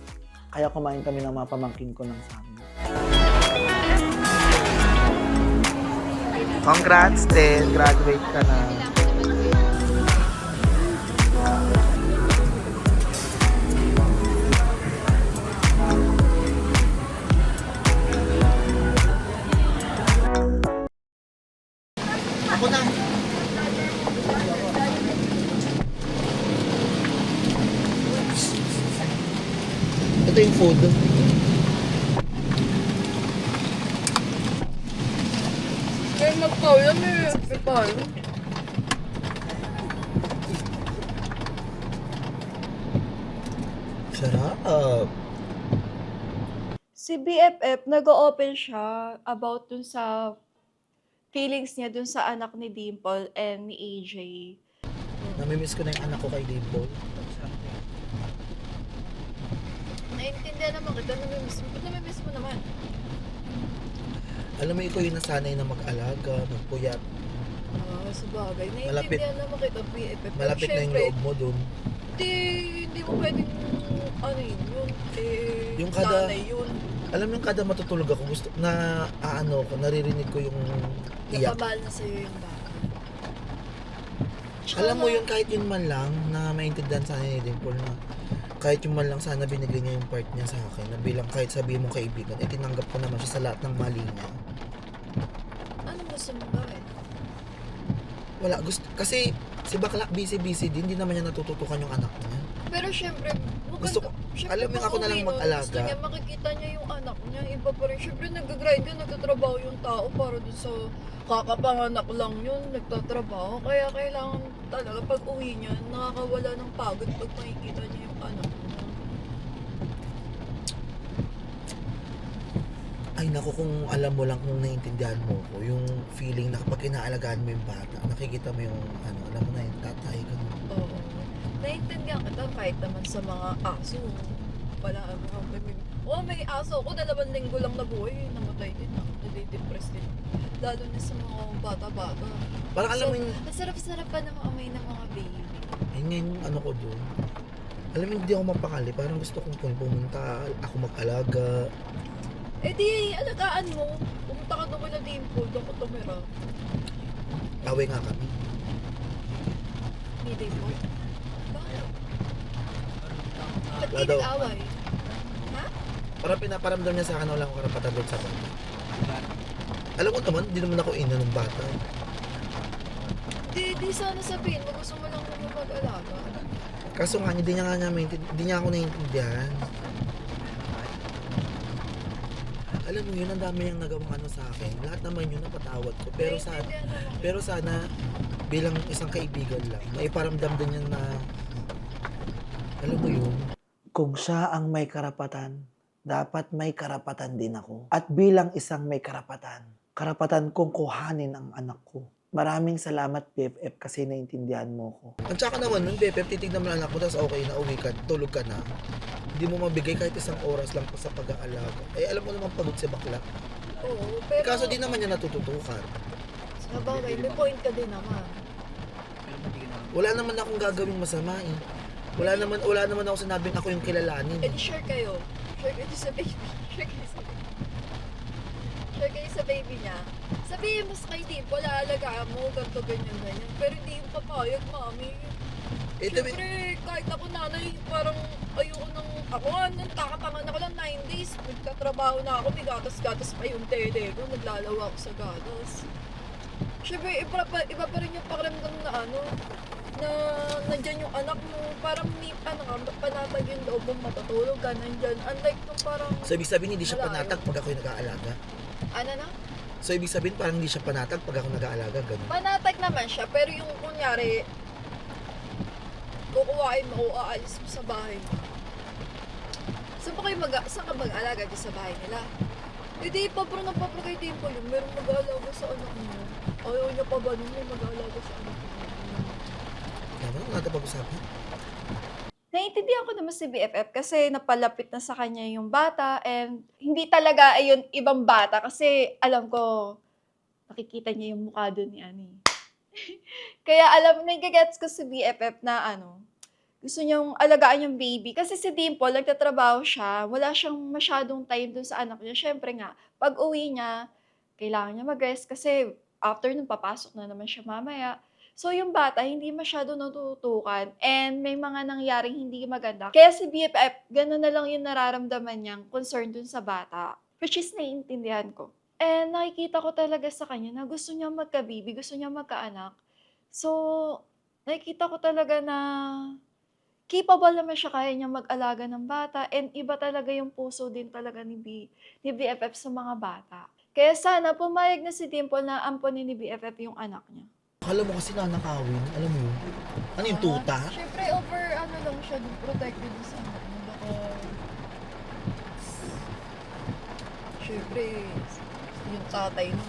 H: Kaya kumain kami ng mga pamangkin ko ng sami.
I: Congrats, Ten. Graduate ka na. Ako na. Ito yung food.
B: Kaya magkaulan eh. Pipal.
H: Sarap.
B: Si BFF, nag-open siya about dun sa feelings niya dun sa anak ni Dimple and ni AJ.
H: Namimiss ko na yung anak ko kay Dimple.
B: Naiintindihan naman kita, namimiss mo. Ba't namimiss mo naman?
H: Alam mo, ikaw yung nasanay na mag-alaga, magpuyat.
B: Sa bagay.
H: Malapit.
B: Naiintindihan naman kita, BFF.
H: Malapit na yung loob mo dun.
B: Hindi mo pwedeng, ano yun,
H: Yung kada-
B: nanay yun.
H: Alam mo yung kada matutulog ako, gusto na ko, naririnig ko yung iyak.
B: Napamahal na sa'yo yung bata.
H: Alam mo yun, kahit yun man lang, na maintindihan sana ni Dimple na kahit yung man lang sana binigay niya yung part niya sa akin, na bilang kahit sabihin mong kaibigan, tinanggap ko naman siya sa lahat ng mali niya.
B: Ano gusto mo gawin?
H: Wala, gusto, kasi si Bakla busy din, hindi naman niya natututukan yung anak niya.
B: Pero syempre,
H: Gusto ko- alam mo yung ako na lang mag-alaga.
B: Gusto niya makikita niya yung anak niya. Iba pa rin. Syempre, nag-grind ka, nagtatrabaho yung tao para dun sa kakapanganak lang yun, nagtatrabaho. Kaya kailangan talaga pag uwi niya, nakakawala ng pagod pag makikita niya yung anak niya.
H: Ay naku, kung alam mo lang, kung naiintindihan mo ko, yung feeling na kapag inaalagaan mo yung bata, nakikita mo yung, alam mo na yung tatay, ganun.
B: Oo. Naiintindihan kita kahit naman sa mga aso. May aso ko, 2 linggo lang na buhay, namatay din ako, nade-depress din. Lalo na sa mga bata-bata.
H: Parang alam mo yung,
B: Ang sarap-sarap pa na maamay ng mga baby.
H: yun nga yung ano ko doon. Alam mo, hindi ako mapakali, parang gusto kong pumunta, ako mag-alaga.
B: Eh di, alagaan mo. Pumunta ka doon kay Dimple, doon ko tumira.
H: Away nga kami.
B: Ni Dimple. Bakit? Ba't
H: Wala
B: kayo
H: daw.
B: nag-away? Ha?
H: Parang pinaparamdam niya sa akin na wala akong karapatan doon sa bata. Alam ko naman, hindi naman ako ina ng bata.
B: Di sana sabihin mo, gusto mo lang naman mag-alaga.
H: Kaso nga, hindi niya ako naiintindihan. Alam mo yun, ang dami niyang nagawang sa akin. Lahat naman yun napatawad ko.
B: Naiintindihan naman.
H: Pero sana, bilang isang kaibigan lang, maiparamdam din niya na, alam mo yun, kung siya ang may karapatan, dapat may karapatan din ako. At bilang isang may karapatan kong kuhanin ang anak ko. Maraming salamat, BFF, kasi naintindihan mo ko. At saka naman, nung BFF, titignan mo ang anak mo, tapos okay na, uwi ka, tulog ka na. Hindi mo mabigay kahit isang oras lang pa sa pag-aalaga. Eh, alam mo naman pagod si Bakla.
B: Oo, pero...
H: Kaso di naman niya natututukan.
B: Sa bagay, may point ka din naman.
H: Wala naman akong gagawing masama eh. Wala naman ako sinabing ako yung kilalanin.
B: Eh di share kayo. Share kayo sa baby. Share kayo sa baby niya. Sabihin mo sa kay Dimple, alagaan mo, ganito, ganyan. Pero hindi yung papayag, mami. Siyempre, kahit ako nanay, parang ayoko nang... Ako nga, nung takapangan ako lang 9 days. Nagtatrabaho na ako, may gatas-gatas pa yung tele ko. Naglalawa ako sa gatas. Siyempre, iba pa rin yung pakiramdam na na nandyan yung anak mo. Parang may panatag yung loob mong matutulog ka, nandyan. Unlike nung parang...
H: So, ibig sabihin hindi siya
B: malayo.
H: panatag pag ako yung nag-aalaga?
B: Ano na?
H: So, ibig sabihin parang hindi siya panatag pag ako nag-aalaga, ganun?
B: Panatag naman siya, pero yung kunyari, kukuhain mo o aalis mo sa bahay mo. Saan ka mag-alaga dyan sa bahay nila? Hindi, papro kay Dimple yung merong mag-aalaga sa anak mo. Ayaw niya pa ba nung may mag-aalaga sa anak mo?
H: Ano natin pag-usapan?
B: Naiintindihan ko naman si BFF kasi napalapit na sa kanya yung bata and hindi talaga ayun ibang bata kasi alam ko nakikita niya yung mukha doon ni Ani. Kaya nagigets ko si BFF na Gusto niyang alagaan yung baby. Kasi si Dimple, nagtatrabaho siya. Wala siyang masyadong time dun sa anak niya. Siyempre nga, pag uwi niya, kailangan niya mag-rest kasi after nun, papasok na naman siya mamaya. So, yung bata, hindi masyado natutukan and may mga nangyaring hindi maganda. Kaya si BFF, gano'n na lang yung nararamdaman niyang concern dun sa bata. Which is naiintindihan ko. And nakikita ko talaga sa kanya na gusto niya magka-baby, gusto niya magkaanak. So, nakikita ko talaga na capable naman siya, kaya niya mag-alaga ng bata and iba talaga yung puso din talaga ni BFF sa mga bata. Kaya sana pumayag na si Dimple na amponin ni BFF yung anak niya.
H: Akala mo kasi nanakawin, alam mo yun? Ano yung tuta?
B: Siyempre, lang siya, protected sa anak niya. Baka, siyempre, yung tatay na.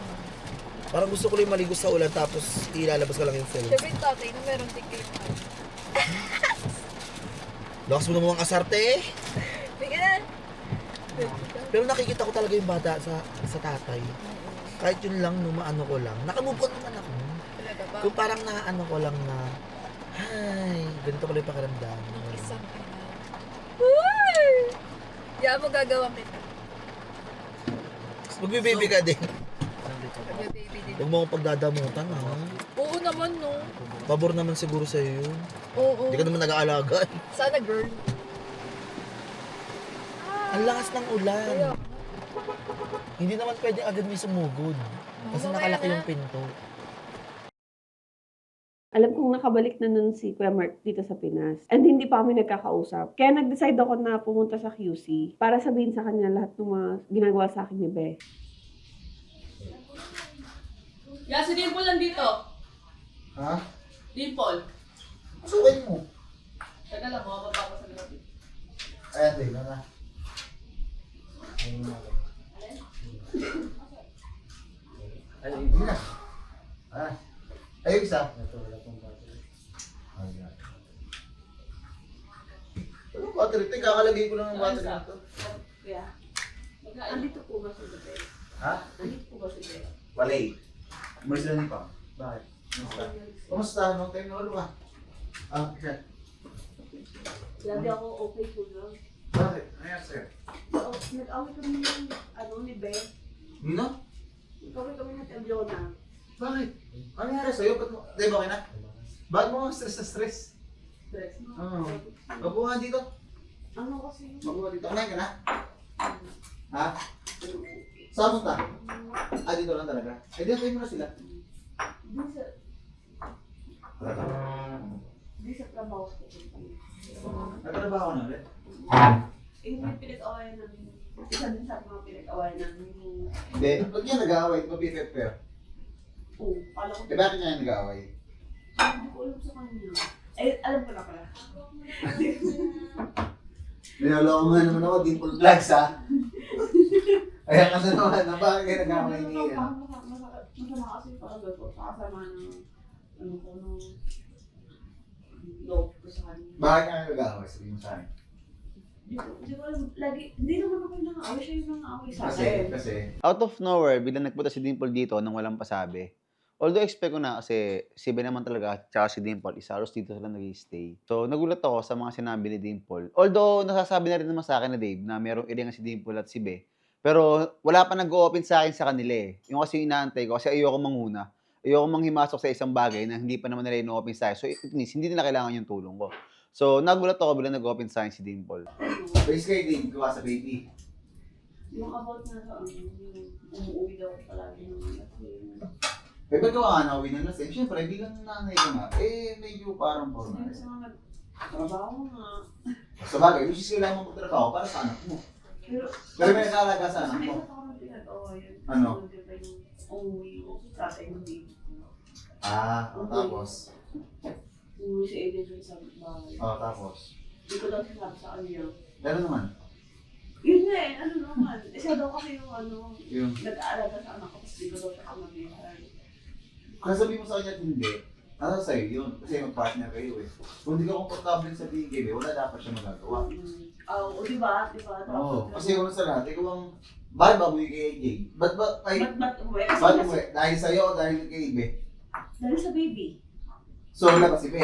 H: Parang gusto ko lang maligo sa ulan tapos ilalabas ko lang yung film.
B: Siyempre, yung tatay na meron ticket.
H: Lakas mo naman ang asarte eh.
B: Bigyan!
H: Pero nakikita ko talaga yung bata sa tatay. Kahit yun lang, ano ko lang. Nakamove on naman ako.
B: Talaga ba?
H: Kung parang ano ko lang na, ay, ganito ko lang yung pakiramdam.
B: Isang ina. Uy! Diyan mo gagawin kita.
H: Magbe-baby ka din.
B: Baby din.
H: Huwag mo akong pagdadamutan, ha?
B: Oo naman, no?
H: Pabor naman siguro sa'yo yun.
B: Oo.
H: Hindi ka naman nag-aalaga.
B: Sana, girl.
H: Ang lakas ng ulan.
B: Kaya,
H: Hindi naman pwede agad may sumugod. Kasi
B: mamaya
H: nakalaki
B: na.
H: yung pinto.
A: Alam kong nakabalik na nun si Kuya Mark dito sa Pinas. And hindi pa kami nagkakausap. Kaya nag-decide ako na pumunta sa QC para sabihin sa kanya lahat ng mga ginagawa sa akin ni Be.
J: Yeah, si Dimple nandito.
F: Ha?
J: Dimple.
F: Pasukin mo.
J: Teka lang, mababa ko sa gabi.
F: Ayan, din na. Ay, hindi na. Ah. Ay, isa. Ayan. Anong battery? Teka, kakalagay ko lang ng battery nito.
J: Kaya,
A: Andito po ba sa gabi?
F: Ha?
A: Andito po ba sa gabi?
F: Walay. Umalis na niyo pa. Bakit? Kumusta? Kumusta? Nung time na ulo ka? Ah, siya.
A: Lagi ako okay po lang.
F: Bakit? Ano yan, sir?
A: Nag-away kami ng ni Be.
F: Nino?
A: Nag-away kami ng Eliona.
F: Bakit? Ano nangyari sa'yo? Ba't mo? Di ba okay na? Bakit mo stress na stress?
A: Stress mo.
F: Oo. Mabuo nga dito.
A: Ano kasi yung...
F: Mabuo dito. Kumain ka na? Ha? Saan punta? Ah, dito lang talaga. Eh, di mo na sila.
A: Di sa trabaho ko.
F: Nagtrabaho na ulit?
A: Yung may pinag-awayan namin. Isa din sa mga pinag-awayan namin yung...
F: Hindi. Ba't yan nag-aaway? Di ba BFF?
A: Oh, pala ko.
F: Eh, bakit niya yung nag-aaway?
A: Hindi ko alam sa kanya. Eh, alam ko na pala.
F: Nilaloko nga naman ako, Dimple Vlogs ha? Kaya kasi naman, na bakit kayo nag-aaway ni Ian?
A: Masama kasi parang gano'n. Kasama ng... Ano ko nung... Love ko sa kanya.
F: Bakit nga nag-aaway? Sabihin mo sa akin.
A: Hindi ko alam. Lagi... Hindi naman ako nang-aaway. Siya yung nang-aaway sa
F: Kasi,
A: akin.
C: Out of nowhere, biglang nagpunta si Dimple dito nang walang pasabi. Although expect ko na kasi si Ben naman talaga tsaka si Dimple, isa halos dito sila nag-stay. So nagulat ako sa mga sinabi ni Dimple. Although nasasabi na rin naman sa akin na Dave na merong iringan si Dimple at si Be. Pero wala pa nag-open sa akin sa kanila eh. Yung kasi inaantay ko kasi ayoko manguna. Ayoko manghimasok sa isang bagay na hindi pa naman nila in-open sa akin. So it means hindi nila kailangan yung tulong ko. So nagulat ako bilang nag-open sa akin si Dimple.
F: Base kayo din, gawa sa baby.
A: Yung about na sa yung umuwi daw ko palagi ng anak ko.
F: Eh, ba't ka kakanawi ng lasing? Siyempre, bilang nanay ko nga, eh, medyo parang formal.
A: Sabi sa mga trabaho nga.
F: Sa bagay, which is kailangan mo magtrabaho para sa anak mo.
A: Pero
F: Pero may nag-aalaga sa anak
A: may
F: mo.
A: isa pa kami pinag-awayan.
F: Ano?
A: Di ba yung umuwi ko sa tatay ng baby ko.
F: Ah, tapos.
A: Umuwi si Aiden dun sa bahay.
F: Tapos.
A: Hindi ko daw sinabi sa kanya.
F: Pero naman,
A: Yun nga eh, ano naman. Siya daw kasi yung ano,
F: yung,
A: nag-aalaga sa anak ko. Tapos di ko daw siya kamabihan.
F: kung sabihin mo sa kanya at hindi, nasa sa'yo yun. Kasi mag-partner kayo eh. Kung hindi ka komportable sa bigay, wala dapat siya magagawa.
A: Oo, di ba? Di ba?
F: Oo, kasi una sa lahat, ikaw ang, bakit ba umuwi kay AJ? Ba't
A: Ba't umuwi?
F: ba't umuwi? Dahil sa'yo o dahil kay Ibe?
A: Dahil sa baby.
F: So, wala pa si Be.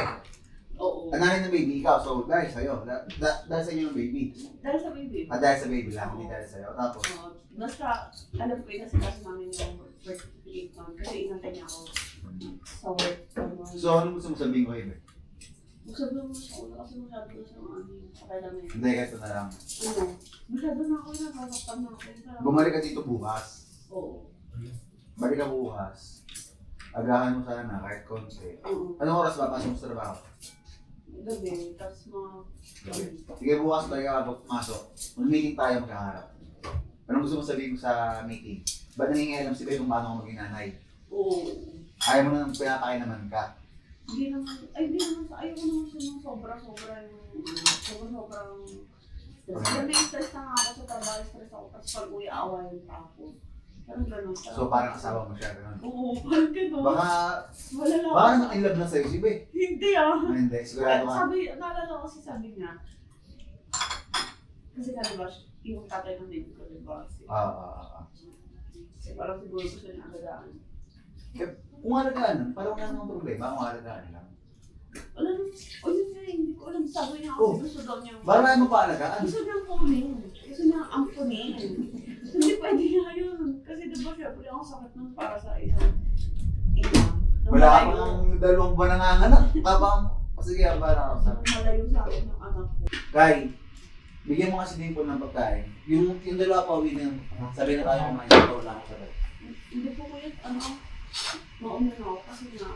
J: Oo.
C: Anahin ng baby, ikaw. So, dahil sa'yo. Dahil sa inyo ng baby.
A: Dahil sa baby.
C: Dahil sa baby lang, hindi dahil sa'yo. Tapos,
A: Basta, alam ko yun, kasi namin yung birth certificate nun. Kasi inantay niya ako sa work.
C: so ano gusto mo sabihin ko, Ibe?
A: Sabi mo sa una kasi masyado na sa mga pakailangan.
C: Hindi, ganito na lang.
A: Ano? Masyado na ako yung nakakapag na ako.
C: Bumalik ka dito bukas.
A: Oo.
C: Balik ka bukas. Agahan mo sana kahit konti.
A: Oo.
C: Anong oras ba pasok mo sa trabaho?
A: Gabi, tapos mga...
C: Sige, bukas tayo ako pumasok. Mag-meeting tayo magkaharap. Anong gusto mo sabihin ko sa meeting? Ba't nangingialam si Bea kung paano ako maging nanay?
A: Oo.
C: Ayaw mo nang pinapakay naman ka.
A: Hindi naman, ayaw ko naman siya ng sobra-sobrang, sobrang stress. Kaya may stress na nga ako sa trabaho, stress ako, tapos pag uwi, aawayin pa ako. Parang ganun.
C: So parang asawa mo siya, gano'n.
A: Oo, parang ganun.
C: Baka,
A: Wala lang.
C: baka naman in love na sa'yo si Bea.
A: Hindi ah.
C: Hindi, sigurado ka.
A: Sabi, naalala ko kasi sabi niya, kasi nga diba, yung tatay ng baby ko, diba? Kasi parang siguro gusto niya agagaan.
C: Kung halagaan, parang wala namang problema kung halagaan lang.
A: Wala nang, o yun nga, hindi ko alam, sabi niya
C: Oh.
A: kasi gusto daw niya.
C: Parang ayaw mo pa halagaan.
A: Gusto niya kunin. Gusto niya ampunin. Hindi pwede nga yun. Kasi diba, syempre, ang sakit nun para sa isang ina. na
C: Wala
A: malayo-
C: kang dalawang buwan nanganganak. Tapang, sige, parang ako sabi.
A: Malayo sa akin ng anak ko.
C: Guy, bigyan mo kasi din po ng pagkain. Yung dalawa pa uwi na sabi na tayo kumain ito lang ako sabay.
A: Hindi po kuya, mauna na ako kasi nga,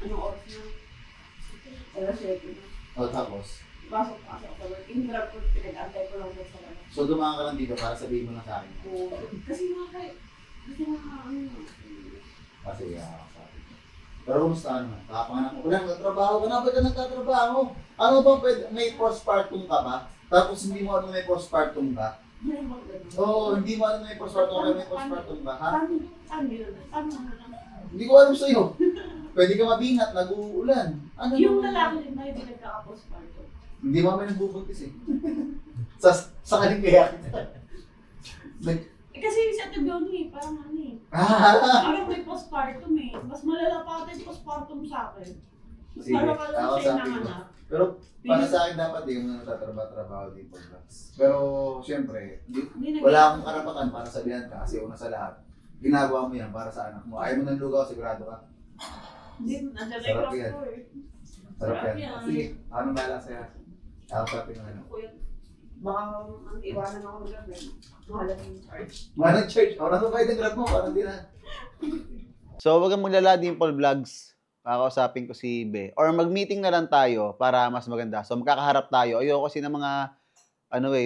A: anong oras na? Alas 7 na.
C: O tapos,
A: Pasok ako sa work. Yung grab ko, pinag-antay ko lang sa labas.
C: so dumaan ka lang dito para sabihin mo lang sa akin.
A: Oo. Kasi nga kayo, kasi nga
C: Kasi sabi. Pero kumusta ka naman? Nakapanganak mo. Wala, nagtatrabaho ka na. Ba't ka nagtatrabaho? Ano bang pwede? May postpartum ka ba? Tapos hindi mo alam na may postpartum ka?
A: may mga ganun.
C: Oo, hindi mo alam na may postpartum ka. May postpartum ka, ha?
A: Paano yun? Paano yun?
C: Hindi ko alam sa'yo. Pwede ka mabinat, nag-uulan. Ano
A: Yung
C: naman?
A: lalaki din na hindi nagkaka-postpartum.
C: Hindi mo kami nagbubuntis eh. sa kaling kaya kita.
A: Kasi si Ate Bioni, parang ano eh.
C: Ah!
A: Parang may postpartum eh. Mas malala pa ata yung postpartum sa akin. Mas
C: Sige,
A: malala pa lang
C: ako
A: siya
C: sa
A: yung
C: akin.
A: nanganak.
C: Pero para sa akin dapat di mo na nagtatrabaho dito. Pero siyempre, wala akong karapatan para sabihan ka kasi una sa lahat, ginagawa mo yan para sa anak mo. Ayaw mo ng lugaw, sigurado ka.
A: Hindi, nandiyan na
C: Sarap
A: yung
C: yan.
A: ko eh.
C: Sarap yan.
A: yan.
C: Sige, anong bala sa'yo? Ako sa atin ng ano.
A: Kuya, baka ang iwanan ako ng gabi. Mahalan yung charge.
C: Manang church, oras mo kayo ng grab mo, parang di na. So, wag kang maglala Dimple Vlogs. Kakausapin ko si Be. Or mag-meeting na lang tayo para mas maganda. So, magkakaharap tayo. Ayoko kasi ng mga,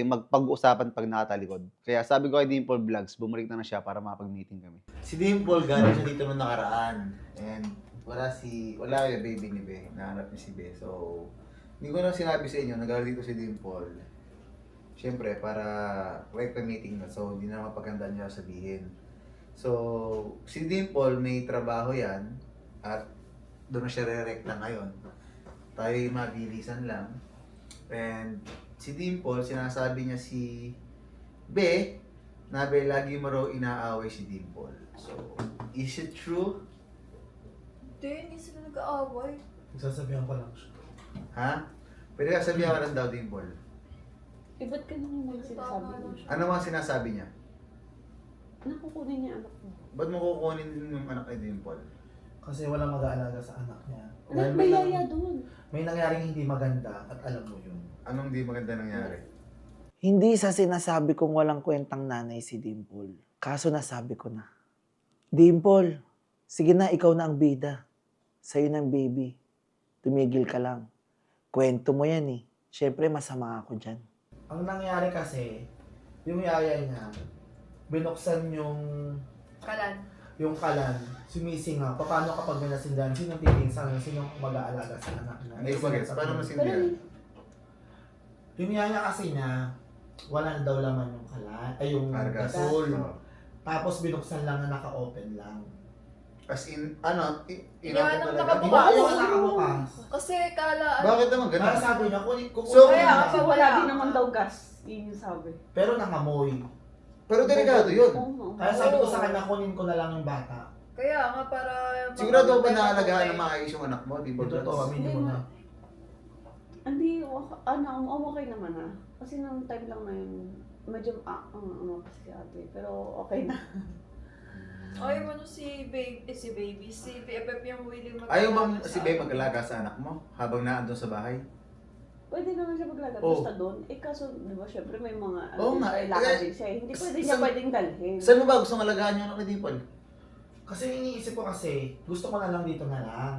C: magpag-uusapan pag nakatalikod. Kaya sabi ko kay Dimple Vlogs, bumalik na siya para makapag-meeting kami. Si Dimple, galing siya dito nung nakaraan. And wala yung baby ni Be. Nahanap niya si Be. So, hindi ko na sinabi sa inyo, nag-aaral dito si Dimple. Siyempre, para meeting na. So, hindi na mapagandaan niya sabihin. So, si Dimple, may trabaho yan. At doon na siya re-recta ngayon. Tayo'y mabilisan lang. And si Dimple, sinasabi niya si Be, na Be, lagi mo raw inaaway si Dimple. So, is it true?
B: Hindi sila nag-aaway.
H: Sasabihan ko lang siya.
C: Ha? Pwede ka sabihan ka lang daw, Dimple.
A: Eh, ba't ka naman sinasabi mo siya?
C: Ano mga sinasabi niya?
A: Nakukunin niya anak mo.
C: Ba't mo kukunin yung anak ni Dimple?
H: Kasi walang mag-aalaga sa anak niya.
A: Anak, may yaya doon.
H: May nangyaring hindi maganda at alam mo yun.
C: Anong di maganda nangyari?
H: Hindi sa sinasabi kong walang kwentang nanay si Dimple. Kaso nasabi ko na. Dimple, sige na, ikaw na ang bida. Sa'yo ng baby. Tumigil ka lang. Kwento mo yan eh. Siyempre, masama ako dyan. Ang nangyari kasi, yung yaya niya, binuksan yung kalan, sumisingaw. Paano kapag may nasindahan? Sinong titinsan? Sinong mag-aalaga sa anak niya?
C: Hindi ko gets. Paano masindihan?
H: Yung yaya kasi niya, wala na daw laman yung kalan, ay yung
C: Argas.
H: gasol.
C: Oo.
H: Tapos binuksan lang na naka-open lang.
C: As in,
B: Iniwan ng
C: talaga?
B: nakabukas.
H: Iba yung nakabukas.
B: Kasi kala,
C: Bakit naman
H: Kaya
C: ganun?
H: sabi niya, kunin
C: So,
A: Kaya
H: lang.
A: kasi wala din naman daw gas. Yun yung sabi.
H: Pero nangamoy.
C: Pero delikado yun.
A: Oo.
H: Kaya sabi ko sa kanya, kunin ko na lang yung bata.
B: kaya nga para...
C: Sigurado ba naalagaan ng maayos yung anak mo? Di ba?
H: Ito to, aminin mo na.
A: Hindi, okay naman ah. Kasi nung time lang na yun, medyo kasi ate. Pero okay na.
B: Ay, ano si baby, si BFF yung willing mag-
C: Ayaw bang si Bey mag-alaga sa anak mo habang naandun sa bahay?
A: Pwede naman siya maglalabas
C: Oh.
A: basta doon. Eh kaso, di ba, syempre may mga
C: Oo nga,
A: kailangan
C: eh,
A: din siya. Hindi pwede
C: sa-
A: niya pwedeng dalhin.
C: Saan mo ba gustong alagaan yung anak ni Dimple?
H: Kasi iniisip ko kasi, gusto ko na lang dito na lang.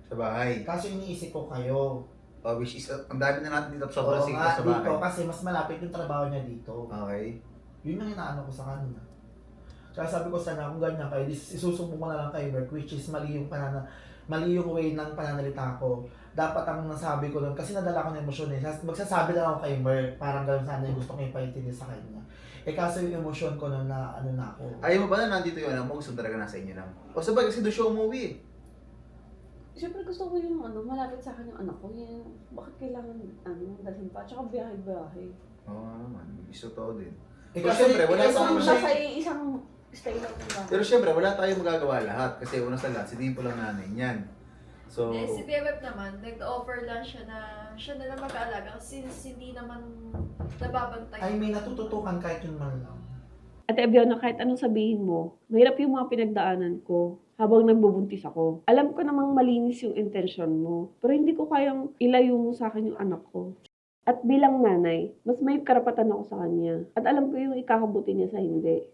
C: Sa bahay.
H: Kaso iniisip ko kayo.
C: Which is, ang dami na natin dito sobrang
H: Oo
C: sigla
H: nga,
C: sa
H: dito,
C: bahay.
H: kasi mas malapit yung trabaho niya dito.
C: Okay.
H: Yun ang inaano ko sa kanila. Kaya sabi ko sana kung ganyan kayo, isusumbong ko na lang kay work, which is mali yung way ng pananalita ko. Dapat ang nasabi ko doon, kasi nadala ko ng emosyon eh. Magsasabi lang ako kay Merck, parang gano'n sana yung gusto ko ipaintindi sa kanya. Eh kaso yung emosyon ko noon na ano na ako.
C: Ayaw mo ba na nandito yung anak mo? Gusto mo talaga nasa inyo lang? O sabay kasi doon siya umuwi eh.
A: Siyempre gusto ko yung malapit sa akin yung anak ko. Yung, bakit kailangan dalhin pa? Tsaka biyahe-biyahe.
C: Oo naman, gusto to din.
H: Eh
C: Pero
H: kasi,
C: syempre, wala
H: eh, kasi
C: pa naman
H: siya-
A: Nasa isang stay lang yung bahay.
C: Pero syempre, wala tayong magagawa lahat. Kasi una sa lahat, si Dimple lang nanay niyan. So,
B: Si BFF naman, nag-offer lang siya na lang mag-aalaga since hindi naman nababantay.
H: ay may natututukan kahit yun man lang.
K: Ate Abiona, kahit anong sabihin mo, mahirap yung mga pinagdaanan ko habang nagbubuntis ako. Alam ko namang malinis yung intention mo, pero hindi ko kayang ilayo mo sa akin yung anak ko. At bilang nanay, mas may karapatan ako sa kanya. At alam ko yung ikakabuti niya sa hindi.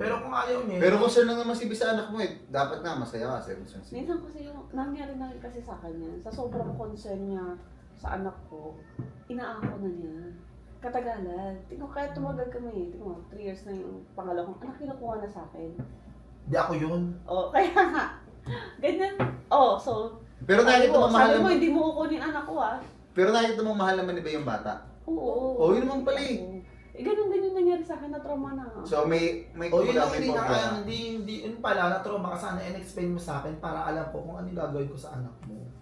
H: Pero kung ayaw niya,
C: pero concern lang naman si Bi sa anak mo eh. Dapat na, masaya ka. Concern si
A: Minsan kasi yung nangyari na rin kasi sa kanya, sa sobrang concern niya sa anak ko, inaako na niya. Katagalan. Tingnan kahit tumagal kami, tingnan 3 years na yung pangalawang anak kinukuha na sa akin.
H: di ako yun.
A: Kaya nga. Ganyan. So,
C: Pero nakikita mo mahal
A: sabi mo,
C: naman.
A: hindi mo kukunin anak ko ah.
C: Pero nakikita mo mahal naman ni Bi yung bata.
A: Oo.
C: Yun naman pala eh.
A: Ganun din yung nangyari sa akin na trauma na.
C: So may
H: O yun
C: kumbaga,
H: lang,
C: may
H: hindi na kaya,
C: problema.
H: hindi, yun pala, na-trauma ka sana, in-explain mo sa akin para alam ko kung ano yung gagawin ko sa anak mo.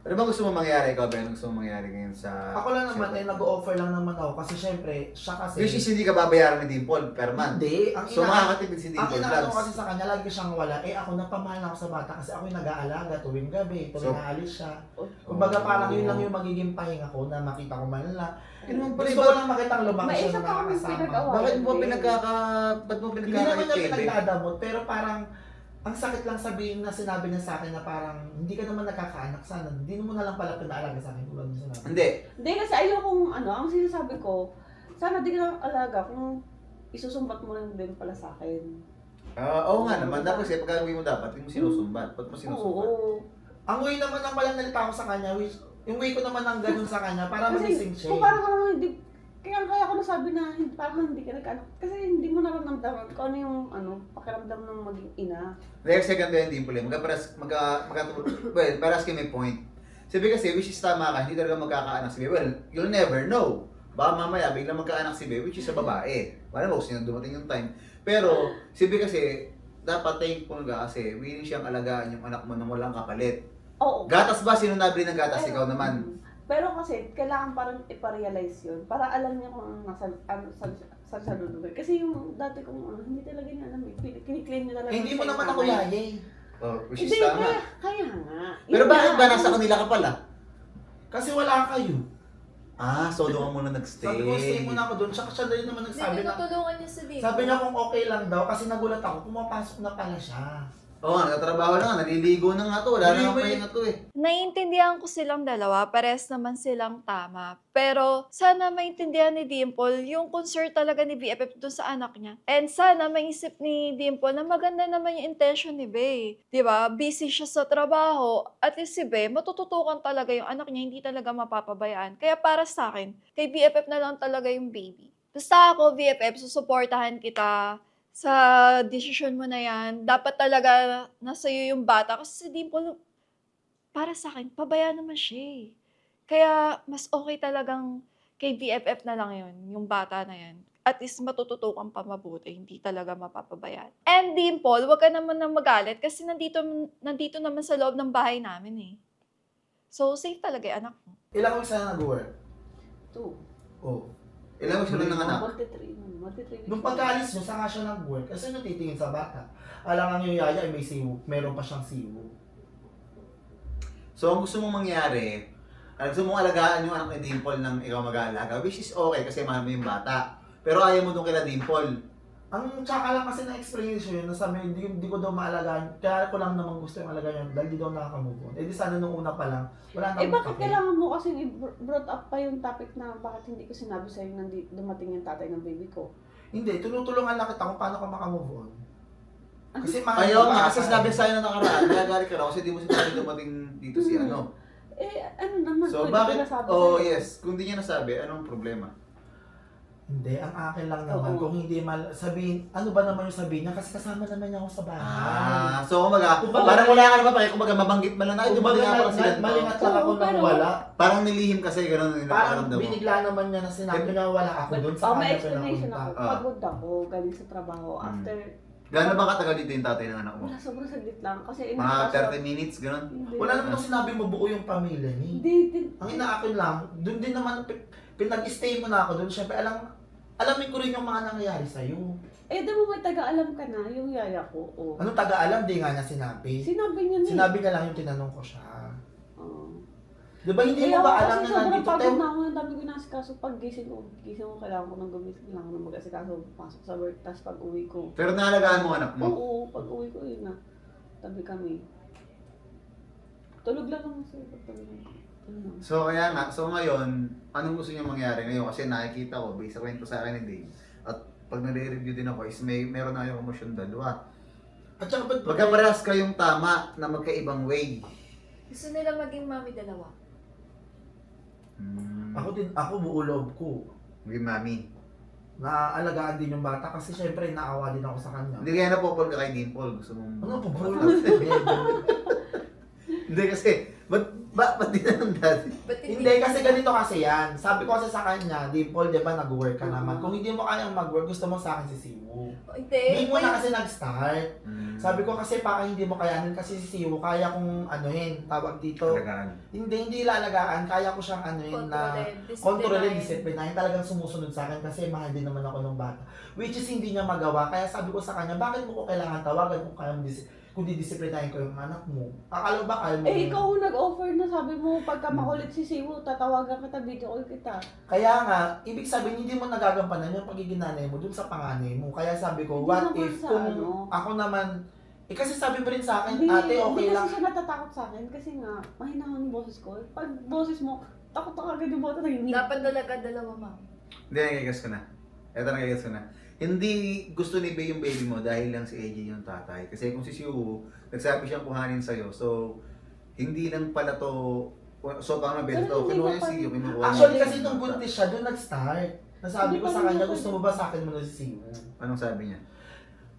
C: Ano bang gusto mo mangyari? Ikaw ba yung gusto mo mangyari ngayon sa...
H: Ako lang naman, nag-o-offer lang naman ako kasi syempre, siya kasi...
C: Which is hindi ka babayaran ni Dimple per month.
H: Hindi.
C: So makakatipid si
H: ang
C: Dimple
H: inaano
C: Vlogs.
H: kasi sa kanya, lagi siyang wala. Eh ako, napamahal na ako sa bata kasi ako yung nag-aalaga tuwing gabi, tuwing
C: So,
H: naalis siya. Kumbaga parang yun lang yung magiging pahinga ko na makita ko man lang.
C: Yun naman pala,
H: Gusto ko lang makita ang lumaki
A: May
H: siya
A: isa
H: na
A: pa akong
H: nakakasama.
A: pinag-awayan.
C: Bakit mo
A: Hindi.
C: ba't mo
H: Hindi naman niya
C: pinagkakait
H: pinagdadamot, pero parang ang sakit lang sabihin na sinabi niya sa akin na parang hindi ka naman nakakaanak sana. Hindi mo na lang pala pinaalaga sa akin tulad ng sinabi.
C: Hindi.
A: Hindi kasi ayokong ang sinasabi ko, sana di ka lang alaga kung isusumbat mo rin din pala sa akin.
C: Oo nga naman. Dapat kasi pag gagawin mo dapat, hindi mo sinusumbat. Ba't mo sinusumbat?
A: Oo.
H: Ang way naman ng palanalita ko sa kanya, which, yung way ko naman ng ganun sa kanya, para magising siya.
A: Kung parang ka naman, kaya ko nasabi na parang hindi ka nag-anak. Kasi hindi mo naramdaman kung ano yung pakiramdam ng maging ina.
C: Next second ba yung Dimple eh. Well, paras kayo may point. Sabi kasi, which is tama ka, hindi talaga magkakaanak si Bebe. Well, you'll never know. Baka mamaya, biglang magkaanak si Bebe, which is sa babae. Wala mo, kasi dumating yung time. Pero, sabi kasi, dapat thankful ka kasi willing siyang alagaan yung anak mo nang walang kapalit.
A: Oo.
C: Gatas ba? Sino nabili ng gatas? Ikaw naman.
A: Pero kasi, kailangan parang iparealize yun. Para alam niya kung sa lugar. Kasi yung dati kong hindi talaga niya alam eh. Kiniklaim niya talaga.
H: Eh, hindi mo
A: siya
H: naman
A: yung
H: ako
A: tatay.
H: yayay.
C: Which is
A: Hindi,
C: tama.
A: kaya nga.
C: Pero
A: Yun
C: bakit
A: nga.
C: ba nasa kanila ka pala?
H: Kasi wala kayo.
C: So doon ka muna nagstay.
H: Sabi ko, stay muna ako doon. Tsaka siya din naman nagsabi na,
B: Tinutulungan niya si Dimple.
H: sabi niya kung okay lang daw, kasi nagulat ako, pumapasok na pala siya.
C: Oo nga, nagtatrabaho na nga, naliligo na nga to. Wala na nga pahinga to eh.
B: Naiintindihan ko silang dalawa, pares naman silang tama. Pero sana maintindihan ni Dimple yung concern talaga ni BFF dun sa anak niya. And sana maisip ni Dimple na maganda naman yung intention ni Bey. Diba? Busy siya sa trabaho. At least si Bey, matututukan talaga yung anak niya, hindi talaga mapapabayaan. Kaya para sa akin, kay BFF na lang talaga yung baby. Basta ako, BFF, susuportahan kita sa desisyon mo na yan. Dapat talaga nasa iyo yung bata. Kasi si Dimple, para sa akin, pabaya naman siya eh. Kaya mas okay talagang kay BFF na lang yun, yung bata na yan. At least matututukan pa mabuti, hindi talaga mapapabayaan. And Dimple, wag ka naman nang magalit kasi nandito naman sa loob ng bahay namin eh. So, safe talaga yung anak mo.
H: Ilang weeks na nag-work?
A: 2.
H: Oo.
C: Ilang mo siya lang ng anak?
A: Multi-3.
H: Nung pagkaalis niya, saka siya nag-work. Kasi nyo titingin sa bata. Alangan yung yaya, may siwo. Meron pa siyang siwo.
C: So ang gusto mong mangyari, Gusto mong alagaan yung anak ni Dimple nang ikaw mag-aalaga, which is okay kasi mahal mo yung bata. Pero ayaw mo doon kila Dimple.
F: Ang tsaka lang kasi na-experience yun, nasabi, hindi ko daw maalagaan, kaya ko lang naman gusto yung alagaan yun, dahil di daw nakaka-move on. Eh di sana nung una pa lang, wala
A: Eh
F: namang
A: bakit kailangan mo kasi brought up pa yung topic na bakit hindi ko sinabi sa'yo nang dumating yung tatay ng baby ko?
F: Hindi, tinutulungan lang kita kung paano ka makamove on. Kasi
C: Ayaw
F: mo
C: nga,
F: ka,
C: kasi sinabi sa'yo na nakaraan, nagagalit ka raw kasi di mo sinabi dumating dito si ano.
A: Eh, ano naman,
C: So
A: pwede
C: bakit,
A: ko nasabi
C: oh
A: sa'yo.
C: yes, kung di niya nasabi, anong problema?
F: Hindi, ang akin lang naman,
A: Oo.
F: kung hindi sabihin, ano ba naman yung sabihin niya, kasi kasama naman niya ako sa bahay.
C: So kumaga,
F: Kumbaga,
C: parang wala ka naman pa, kumaga mabanggit mo lang na, ay dumating nga pala sila dito.
F: malingat lang ako
A: Oo,
F: nang
A: pero-
F: wala.
C: Parang nilihim kasi, gano'n yung
F: Parang
C: nakaramdam mo.
F: binigla naman niya na sinabi niya wala ako doon sa
A: Oh, may
F: kanya
A: explanation
F: pinapunta.
A: ako. Pagod ako, galing sa trabaho. After,
C: Gano'n ba katagal dito yung tatay ng anak mo?
A: wala, sobrang saglit lang. Kasi
C: Mga 30 minutes, gano'n?
A: Hindi.
F: Wala naman nung sinabi mo buo yung pamilya niya.
A: Hindi,
F: Ang inaakin lang, doon din naman, pinag-stay mo na ako doon. Siyempre, alamin ko rin yung mga nangyayari sa'yo.
A: eh, di mo may taga-alam ka na, yung yaya ko. Oh.
F: Anong taga-alam, di nga niya sinabi.
A: Sinabi niya na
F: Sinabi niya lang yung tinanong ko siya.
A: Oo.
F: Di ba hindi
A: Kaya
F: mo ba
A: ako
F: alam
A: kasi
F: na
A: sobrang
F: nandito
A: pagod
F: tayo?
A: na ako, ang dami ko nasikaso pag gising ko, kailangan ko nang gumising, kailangan ko nang mag-asikaso, pasok sa work, tapos pag uwi ko.
C: Pero naalagaan mo anak mo?
A: Oo, pag uwi ko, yun na, tabi kami. Tulog lang naman sa'yo, pag tabi kami.
C: So kaya nga, so ngayon, anong gusto niyo mangyari ngayon? Kasi nakikita ko, based sa kwento sa akin ni Dave, at pag nare-review din ako, is meron na kayong emosyon dalawa.
F: At saka ba't
C: Magkaparehas kayong tama na magkaibang way.
B: Gusto nila maging mami dalawa.
F: Ako buo loob ko.
C: Maging mami.
F: Naaalagaan din yung bata kasi syempre naawa din ako sa kanya.
C: Hindi kaya napopol ka kay Dimple. Gusto mong...
F: Ano po bro?
C: Hindi kasi, ba't di na ng daddy?
F: Hindi, kasi ganito kasi yan. Sabi ko kasi sa kanya, Dimple, di ba nag-work ka naman. Kung hindi mo kayang mag-work, gusto mo sa akin si Siwu. Hindi mo na kasi nag-start. Sabi ko kasi baka hindi mo kayanin kasi si Siwu, kaya kong tawag dito.
C: Alagaan.
F: Hindi lalagaan, kaya ko siyang na kontrolin, disiplinahin. Talagang sumusunod sa akin kasi mahal din naman ako ng bata. Which is hindi niya magawa. Kaya sabi ko sa kanya, bakit mo ko kailangan tawagan kung kaya mo kung didisiplinahin ko yung anak mo? Akala ba kaya mo?
A: Eh, ikaw ang nag-offer na sabi mo, pagka makulit si Siwo, tatawagan kita, video call kita.
F: Kaya nga, ibig sabihin, hindi mo nagagampanan yung pagiging nanay mo dun sa panganay mo. Kaya sabi ko,
A: Hindi
F: what
A: naman
F: if
A: sa
F: kung
A: ano?
F: ako naman, kasi sabi mo rin sa akin,
A: Hindi,
F: ate, okay
A: hindi
F: lang.
A: kasi siya natatakot sa akin kasi nga, mahina ang boses ko. Pag boses mo, takot na agad yung bota na yun.
B: Dapat talaga dalawa, ma'am.
C: Hindi, nagigets ko na. Eto, nagigets ko na. Hindi gusto ni Bey yung baby mo dahil lang si AJ yung tatay. Kasi kung si Siu, nagsabi siyang kuhanin sa'yo. So, hindi lang pala to, so parang nabenta to,
A: Pero hindi
C: kinuha
A: ba
C: niya si Siu, kinuha niya.
F: Actually, kasi nung buntis siya, doon nag-start. Nasabi
A: Hindi
F: ko
A: pa
F: sa
A: naman
F: kanya,
A: ako
F: gusto mo ba sa akin muna si Simu?
C: Anong sabi niya?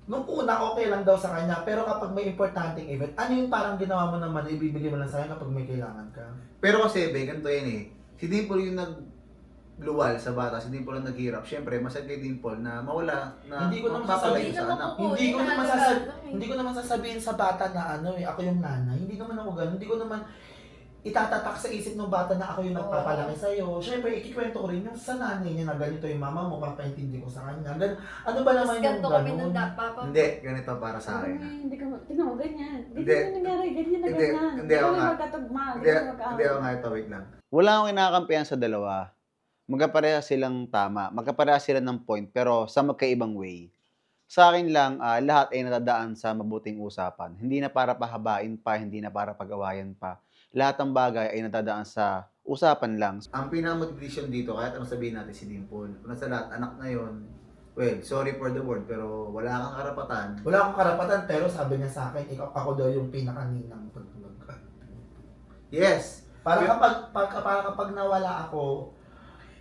F: Nung una, okay lang daw sa kanya. Pero kapag may importanteng event, ano yung parang ginawa mo naman, ibibigay mo lang sa kanya kapag may kailangan ka?
C: Pero kasi, Bey, ganito yan eh. Si Dimple yung nagluwal sa bata, si Dimple ang naghirap. Siyempre, masag kay Dimple na mawala, na
F: Hindi ko naman
C: mapapalayo
F: sasabihin
C: sa anak.
F: Hindi ko naman sasabihin sa bata na ako yung nanay. Hindi naman ako ganun. Hindi ko naman itatatak sa isip ng bata na ako yung nagpapalaki sa'yo. Siyempre, ikikwento ko rin yung sa nanay niya na ganito yung mama mo, papaintindi ko sa kanya. Ano ba naman yung
B: Ganto kami
F: ganun?
B: ng papa.
C: Hindi, ganito para sa akin.
A: Hindi ka, tingnan mo, ganyan.
C: Hindi.
A: Ganyan na nangyari, ganyan na
C: Hindi,
A: ganyan.
C: hindi ako
A: kami
C: nga.
A: magkatugma,
C: Hindi,
A: kami mag-away.
C: hindi ako nga ito, wait lang.
L: Wala akong inakampihan sa dalawa. Magkaparehas silang tama. Magkaparehas sila ng point, pero sa magkaibang way. Sa akin lang, lahat ay natadaan sa mabuting usapan. Hindi na para pahabain pa, hindi na para pag-awayan pa. Lahat ng bagay ay natadaan sa usapan lang.
C: Ang pinaka-motivation dito, kahit ano sabihin natin si Dimple, una sa lahat, anak na yon. Well, sorry for the word, pero wala kang karapatan.
F: Wala akong karapatan, pero sabi niya sa akin, ako daw yung pinakaninang pagtulog.
C: Yes!
F: Para kapag nawala ako,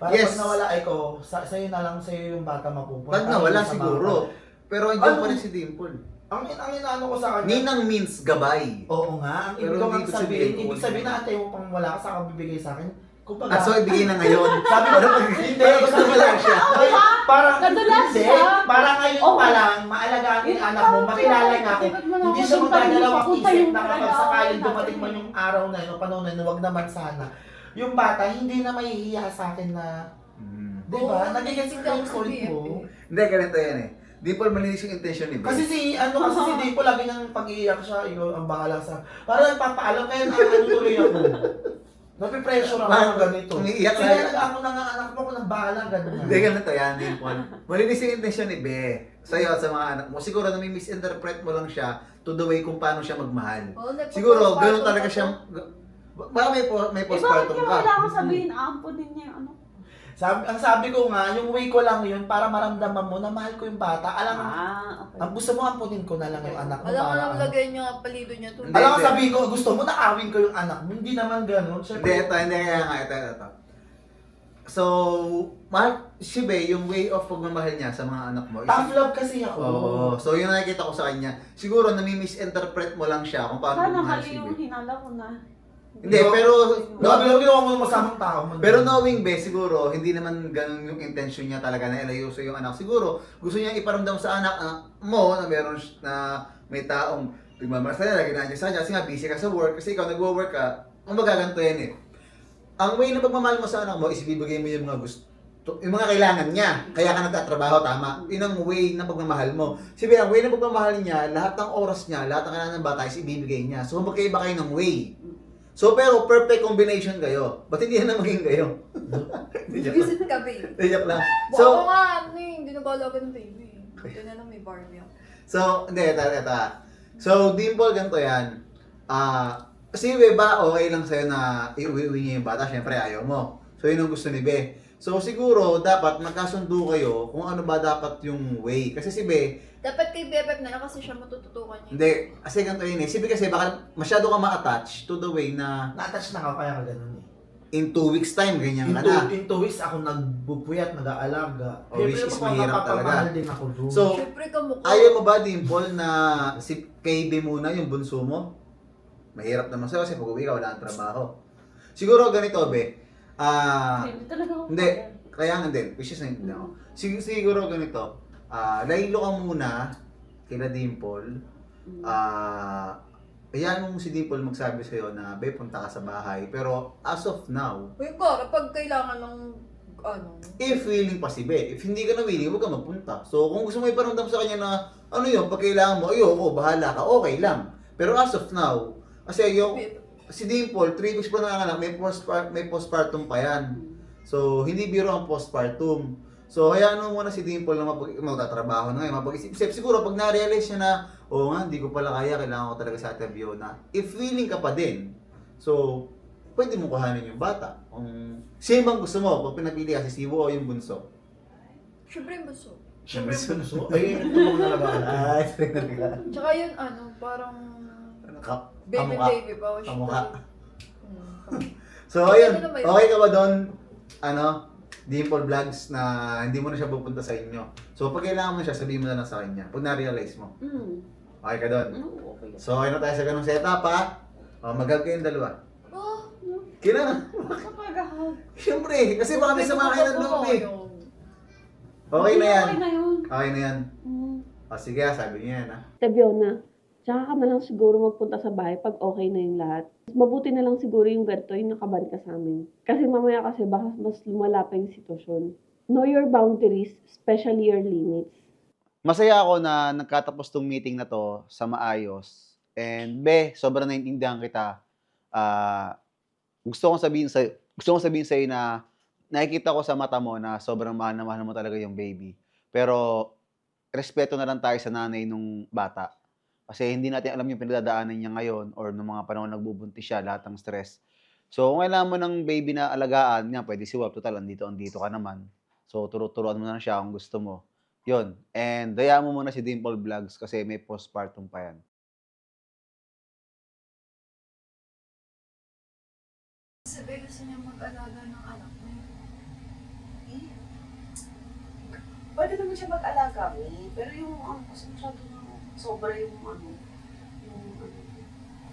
C: Yes.
F: pag nawala ako, sa'yo na lang, sa'yo yung bata mapupunta.
C: Pag nawala
F: Sa
C: siguro. Pero andyan pa rin si Dimple.
F: Ang inaano ko sa kanya.
C: Ninang means gabay.
F: Oo nga, ang
C: Pero
F: ibig ko
C: hindi ko sabihin
F: sabihin,
C: kung
F: ibig sabihin na ate mo pang wala ka sa bibigay sa akin. Kumbaga,
C: So, ibigay na ngayon.
F: sabi ko, hindi,
C: Gusto mo lang siya.
F: parang,
A: Nadulas
F: hindi,
A: siya.
F: parang ngayon
A: Oo.
F: pa lang, maalagaan yung
A: Yun,
F: anak mo,
A: parang
F: makilala
A: sinabi,
F: nga ako.
A: bakit mo na
F: Hindi
A: ako
F: siya
A: punta,
F: magdadalawang
A: hindi
F: isip
A: yung
F: na kapag
A: talaga
F: sakaling
A: ako
F: dumating man yung araw na yun, o panahon na yun, wag naman sana. Yung bata, hindi na mahihiya sa akin na, di ba?
B: Oo,
F: Nagigets ko yung point mo.
C: Hindi, ganito yan eh. Dimple, malinis yung intention ni Bey.
F: Kasi si Dipo, lagi niyang pag-iiyak siya, ikaw ang bahala sa, parang nagpapaalam, kaya tuloy ako. Napipressure ako
L: Parang
F: ng ganito.
L: umiiyak
F: Sige,
L: na.
F: ako na nga, anak mo ako ng bahala, gano'n.
L: Hindi, ganito yan, Dimple. Malinis yung intention ni Be sa'yo at sa mga anak mo. Siguro nami-misinterpret mo lang siya to the way kung paano siya magmahal. Siguro, gano'n talaga siya. Baka may
A: Eh, bakit
L: postpartum
A: yung
L: ka.
A: kailangan sabihin, ampo din niya, ano?
F: Ang sabi ko nga, yung way ko lang yun para maramdaman mo na mahal ko yung bata. Alam mo,
A: Okay.
F: ang gusto mo, ampunin ko na lang yung anak mo.
B: Alam mo
F: para
B: na
F: ano.
B: lagay niyo ang palido niya to.
L: Hindi,
F: Alam mo,
L: hindi.
F: sabihin ko, gusto mo na awin ko yung anak mo. Hindi naman gano'n.
L: Hindi, hindi kaya nga, ito. So, si Be, yung way of pagmamahal niya sa mga anak mo.
F: Tough love kasi ako.
L: Oo. So, yun nakikita ko sa kanya. Siguro, nami-misinterpret mo lang siya kung paano
A: Sana
L: magmahal
A: mali
L: si
A: yung
L: Be.
A: hinala ko na.
L: Hindi, pero...
F: Ginawa mo ng masamang tao.
L: Pero knowing Be, siguro, hindi naman ganun yung intention niya talaga na ilayo sa yung anak. Siguro, gusto niya iparamdam sa anak mo na meron na may taong nagmamalas na lagi nandiyan sa kanya. Kasi nga, busy ka sa work. Kasi ikaw nagwo-work ka. Ang magaganto yan eh. Ang way na pagmamahal mo sa anak mo is ibibigay mo yung mga gusto, yung mga kailangan niya. Kaya ka nagtatrabaho, tama. Yun ang way ng pagmamahal mo. Si Be, ang way ng pagmamahal niya, lahat ng oras niya, lahat ng kailangan ng bata is ibibigay niya. So, magkaiba kayo ng way. So, pero perfect combination kayo. Ba't hindi na maging kayo?
B: Visit ka, babe.
L: Joke lang.
B: So,
L: So,
B: nga, ano eh, hindi nag-alaga ng baby. Ito na lang may Barbie ako.
L: so, hindi, ito. So, Dimple, ganito yan. Kasi Be, ba, okay lang sa'yo na iuwi niya yung bata? Siyempre, ayaw mo. So, yun ang gusto ni Be. So, siguro, dapat magkasundo kayo kung ano ba dapat yung way. Kasi si Be,
B: Dapat kay BFF na lang kasi siya matututukan niya.
L: hindi, kasi ganito yun eh. Si Be kasi baka masyado ka ma-attach to the way na
F: Na-attach na ako, kaya ka gano'n eh.
L: in 2 weeks time, ganyan
F: In
L: ka na.
F: 2 weeks ako nagbubuyat, nag-aalaga.
L: Oh, which is mahirap talaga.
F: din ako doon.
L: So,
B: Siyempre kamukha.
L: ayaw mo ba, Dimple, na si KB muna yung bunso mo? Mahirap naman sa'yo kasi pag-uwi ka, wala kang trabaho. Siguro ganito, Be.
A: Hindi talaga ako.
L: Hindi. Kaya nga din, which is hindi ako. Siguro ganito, laylo ka muna kila Dimple. Ayan mo si Dimple magsabi sa'yo na, Be, punta ka sa bahay. Pero as of now,
B: Uy, ka, kapag kailangan ng, ano,
L: if willing pa si Be, if hindi ka na willing, huwag ka magpunta. So, kung gusto mo iparamdam sa kanya na, ano yun, pag kailangan mo, ayoko, bahala ka, okay lang. Pero as of now, kasi si Dimple, 3 weeks pa nanganganak, may postpartum pa yan. So, hindi biro ang postpartum. So, hayaan mo muna si Dimple na magtatrabaho na ngayon, mapag-isip. Siguro, pag na-realize niya na, oo nga, hindi ko pala kaya, kailangan ko talaga sa Ate Fiona. If willing ka pa din, so, pwede mo kuhanin yung bata. Kung sino bang gusto mo, pag pinapili ka, si Siwo o yung bunso?
B: siyempre yung buso.
F: Siyempre, bunso. Ayun yung tulong na labanan.
B: Tsaka yun, ano, parang, baby
L: kamukha.
B: baby pa.
L: Kamukha.
B: Hmm.
L: So, ayun. Okay ka ba doon? Ano? Dimple Vlogs na hindi mo na siya pupunta sa inyo. So, pag kailangan mo siya, sabihin mo na lang sa kanya. Pag na-realize mo. Okay ka doon?
A: Okay.
L: So, okay na tayo sa ganung setup, ha? Mag-hug kayong dalawa.
B: Oh,
L: Kailangan.
A: Kapag-ahag.
L: Siyempre, kasi baka may sama kayo ng loob, eh. Okay na yan.
A: Okay na yun.
L: Okay na yan. O, sige, sabi niya yan, ha?
K: Tebiona, tsaka ka na lang siguro magpunta sa bahay pag okay na yung lahat. Mabuti na lang siguro yung ganito, yung nakaban ka sa amin. Kasi mamaya kasi baka mas lumala pa yung sitwasyon. Know your boundaries, especially your limits.
L: Masaya ako na nagkatapos tong meeting na to sa maayos. And Be, sobrang naiintindihan kita. Gusto kong sabihin sa'yo na nakikita ko sa mata mo na sobrang mahal na mahal mo talaga yung baby. Pero respeto na lang tayo sa nanay nung bata. Kasi hindi natin alam yung pinagdadaanan niya ngayon or nung mga panahon nagbubuntis siya, lahat ng stress. So, kung kailangan mo ng baby na alagaan niya, pwede si Wap, total, andito ka naman. So, turuan mo na siya kung gusto mo. Yun. And, dayaan mo muna si Dimple Vlogs kasi may postpartum pa yan.
B: sabi gusto niya mag-alaga ng anak niya.
A: Pwede naman siya mag-alaga, pero yung kasi masyado na sobra yung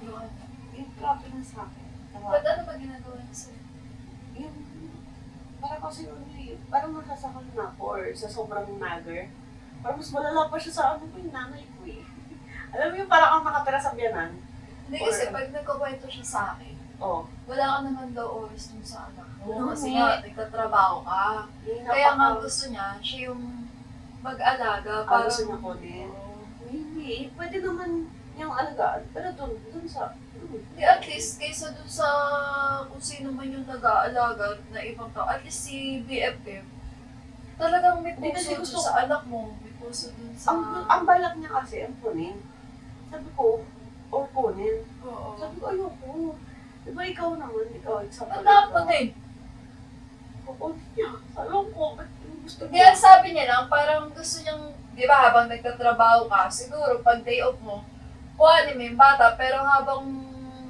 A: yung grabe na sa akin.
B: Ba't ano ba ginagawa niya sa'yo?
A: Yung, parang kasi parang nasasakal na ako or sa sobrang nagger. Parang mas malala pa siya sa yung nanay ko eh. Alam mo yung parang ang nakatira sa biyanan?
B: Hindi kasi pag nagkakwento siya sa akin, wala ka naman daw oras dun sa anak mo. Kasi nga, nagtatrabaho ka. Kaya nga gusto niya, siya yung mag-alaga.
A: Gusto niya ko din. Hindi, pwede naman yung alagaan. Pero dun sa...
B: Hindi, at least least, kaysa dun sa kung sino man yung nag-aalaga na ibang tao, at least si BFF, talagang may
A: Hindi kasi
B: puso dun
A: gusto-
B: sa anak mo. May puso dun sa...
A: Ang balak niya kasi, ang kunin. Sabi ko, or kunin.
B: Oo.
A: Sabi ko, ayoko. Diba ikaw naman, ikaw, example.
B: Ba't dapat eh?
A: Kukunin niya. Sabi ko, ba't gusto
B: Kaya
A: niya?
B: sabi niya lang, parang gusto niyang, di ba, habang nagtatrabaho ka, siguro pag day off mo, kuhanin mo yung bata, pero habang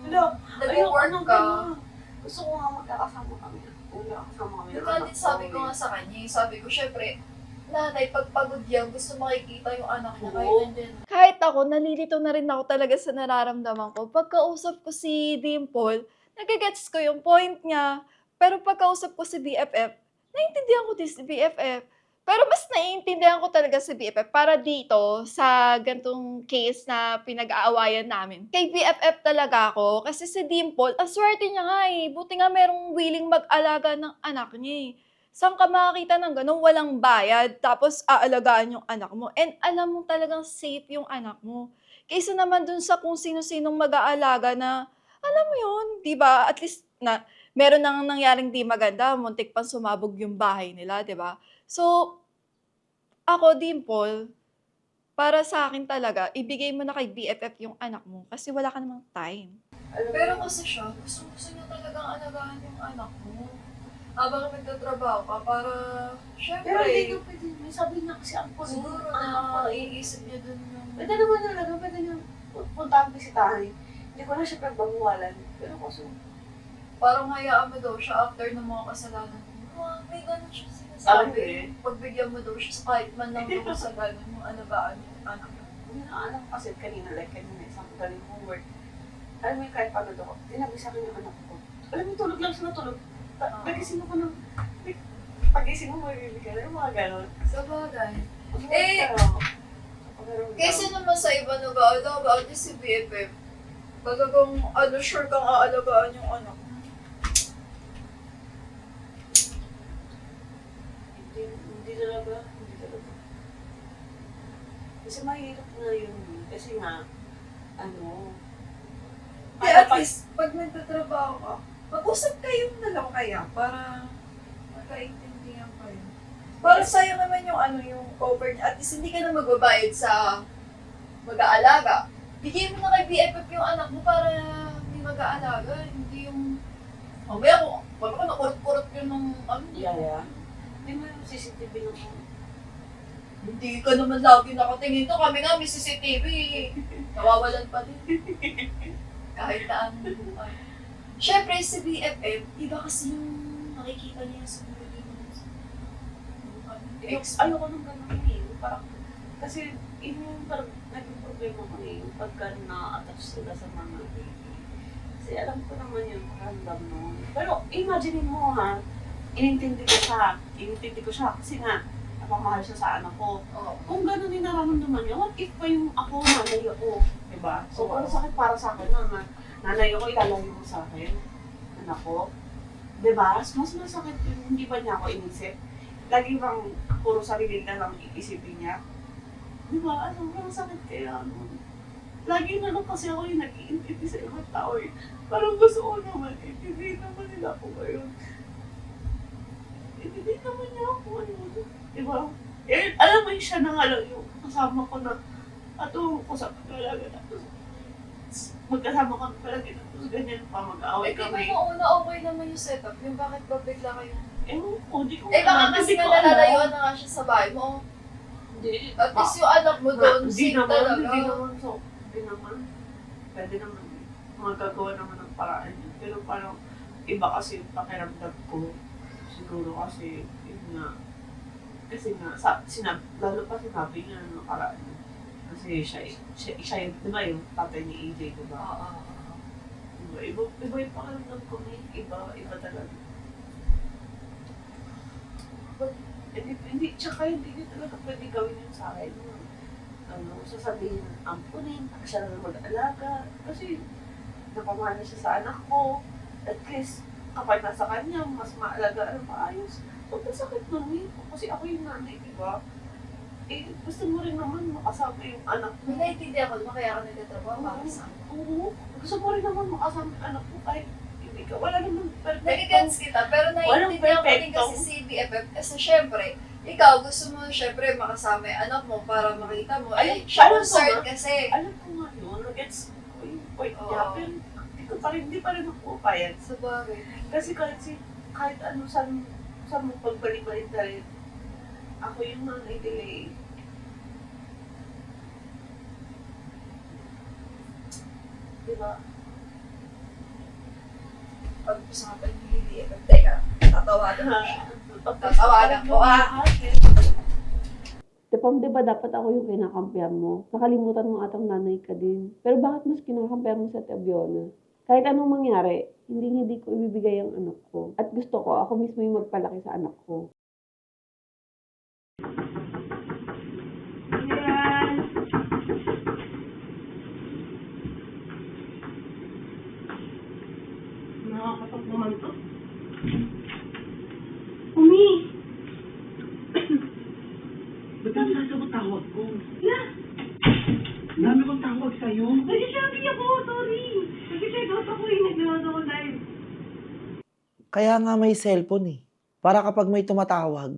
A: Hello, ayoko
B: nag-work
A: nang
B: ka,
A: gano'n. Gusto ko nga magkakasama kami. Magkakasama kami.
B: di ba din sabi ko nga sa kanya, sabi ko, syempre, nanay, pag pagod yan, gusto makikita yung anak niya kahit
A: Oo.
B: nandyan. Kahit ako, nalilito na rin ako talaga sa nararamdaman ko. Pagkausap ko si Dimple, nagigets ko yung point niya. Pero pagkausap ko si BFF, naiintindihan ko din si BFF. Pero mas naiintindihan ko talaga si BFF para dito sa gantong case na pinag-aawayan namin. Kay BFF talaga ako kasi si Dimple, ang swerte niya nga eh. Buti nga merong willing mag-alaga ng anak niya eh. Saan ka makakita ng gano'n? Walang bayad, tapos aalagaan yung anak mo. And alam mo talagang safe yung anak mo. Kaysa naman dun sa kung sino-sinong mag-aalaga na, alam mo yun, di ba? At least na meron nang nangyaring di maganda, muntik pang sumabog yung bahay nila, di ba? So, ako, Dimple, para sa akin talaga, ibigay mo na kay BFF yung anak mo kasi wala ka namang time. Pero kasi siya, gusto niya talagang alagaan yung anak mo. Habang nagtatrabaho ka, para, syempre,
A: Pero hindi ko pwede. May sabi niya kasi ang kunin.
B: siguro na iisip niya dun yung...
A: Pwede naman talaga, pwede niya puntahan bisitahin. Hindi ko na siya pagbabuwalan. Pero kasi,
B: Parang hayaan mo daw siya after ng mga kasalanan mo. May ganun siya
A: Sabi.
B: sinasabi. Pagbigyan mo daw siya sa kahit man lang daw kasalanan yung alagaan yung anak mo.
A: hindi na alam kasi kanina, like kanina, isang galing homework. Alam mo yung kahit paano daw, tinabi sa akin yung anak ko. Alam mo, tulog lang siya natulog. Pagising ako ng, pagising mo, maririnig ka na yung mga ganon.
B: Sa bagay.
A: Eh,
B: Kaysa naman sa iba nag-aalagaan niya si BFF, talagang sure kang aalagaan yung anak mo.
A: Hindi talaga. Kasi mahirap na yun. Kasi nga,
B: Kaya at least, pag nagtatrabaho ka, mag-usap kayong dalawa kaya para magkaintindihan kayo. Para sa'yo naman yung cover niya. At least hindi ka na magbabayad sa mag-aalaga. Bigyan mo na kay BFF yung anak mo para may mag-aalaga. Hindi yung... Mamaya ko, wala ko nakurot-kurot yun ng
A: Yeah. Hindi mo yung CCTV ng
B: Hindi ka naman lagi nakatingin to. Kami nga may CCTV. Nawawalan pa din. Kahit na ang buhay. Siyempre, si BFF, iba kasi yung nakikita niya sa buhay mo.
A: Ayoko nung gano'n eh. Parang, kasi yun yung parang naging problema ko eh. Yung pagka na-attach sila sa mga baby. Kasi alam ko naman yung random noon. Pero imagine mo ha, inintindi ko siya kasi nga, napamahal siya sa anak ko.
B: Oo.
A: Kung gano'n din nararamdaman niya, what if pa yung ako, nanay ako? Diba? So, ang sakit para sa akin na nanay ako, ilalayo mo sa akin, anak ko. Diba? Mas masakit yung hindi ba niya ako inisip? Lagi bang puro sarili na lang iisipin niya? Diba? Ang sakit kaya lagi na lang kasi ako yung nag-iintindi sa ibang tao eh. Parang gusto ko naman, hindi naman nila ako ngayon. Hindi naman niya ako ngayon. Diba? Eh, alam mo yung siya na nga lang yung kasama ko na atulong ko sa pag-alaga na. Magkasama kami palagi na. Tapos ganyan pa, mag-aaway kami.
B: Di ba una okay naman yung setup? Yung bakit ba bigla kayo?
A: Ewan ko, di ko
B: Baka
A: alam,
B: kasi
A: hindi
B: nga
A: ko alam.
B: nalalayuan na nga siya sa bahay mo.
A: Hindi.
B: At least yung anak mo doon,
A: Hindi
B: safe
A: naman,
B: talaga.
A: hindi naman. So, hindi naman. Pwede naman. Magagawa naman ng paraan. Pero parang iba kasi yung pakiramdam ko. Siguro kasi, yun nga. Kasi nga, lalo pa sinabi niya ng paraan. Kasi siya yung, di ba yung tatay ni AJ, di ba?
B: Oo.
A: Iba yung pakiramdam ko ni iba talaga. Hindi, tsaka hindi niya talaga pwede gawin yun sa akin. Sasabihin, ampunin, siya na mag-alaga. Kasi, napamana siya sa anak ko. At least, kapag nasa kanya, mas maalagaan ng maayos. So, masakit nun eh. Kasi ako yung nanay, di ba? Eh, gusto mo rin naman makasama yung anak mo.
B: Naiintindihan ko naman kaya ka nagtatrabaho para sa
A: Oo. Gusto mo rin naman makasama yung anak mo kahit hindi ka. Wala naman perfecto.
B: Nagigets kita, pero
A: Walang
B: naiintindihan ko din
A: perfecto.
B: kasi si BFF. Kasi syempre, ikaw gusto mo syempre makasama yung anak mo para makita mo.
A: Ay,
B: Siya
A: alam ko
B: concerned
A: nga.
B: kasi.
A: Alam ko nga yun, nag-gets ko yung point niya,
B: Oo.
A: pero hindi pa rin ako payag.
B: Sa bagay.
A: Kasi kahit ano, saan mo pagbalik-balik na rin, ako yung nanay delay. Diba?
B: Pag-usapan ni BFF, teka, tatawagan ko siya. Tatawagan ko,
K: Tepam, di ba dapat ako yung kinakampihan mo? Nakalimutan mo atang nanay ka din. Pero bakit mas kinakampihan mo sa Tebiona? Kahit anong mangyari, hindi ko ibibigay ang anak ko. At gusto ko, ako mismo yung magpalaki sa anak ko.
G: Nakakatok naman to. Umi!
F: Ba't ang sasagot tawag ko? Dami kong tawag sa'yo.
G: Nag-shopping ako, sorry. Nag-check out ako nag-load ako live.
H: Kaya nga may cellphone eh. Para kapag may tumatawag,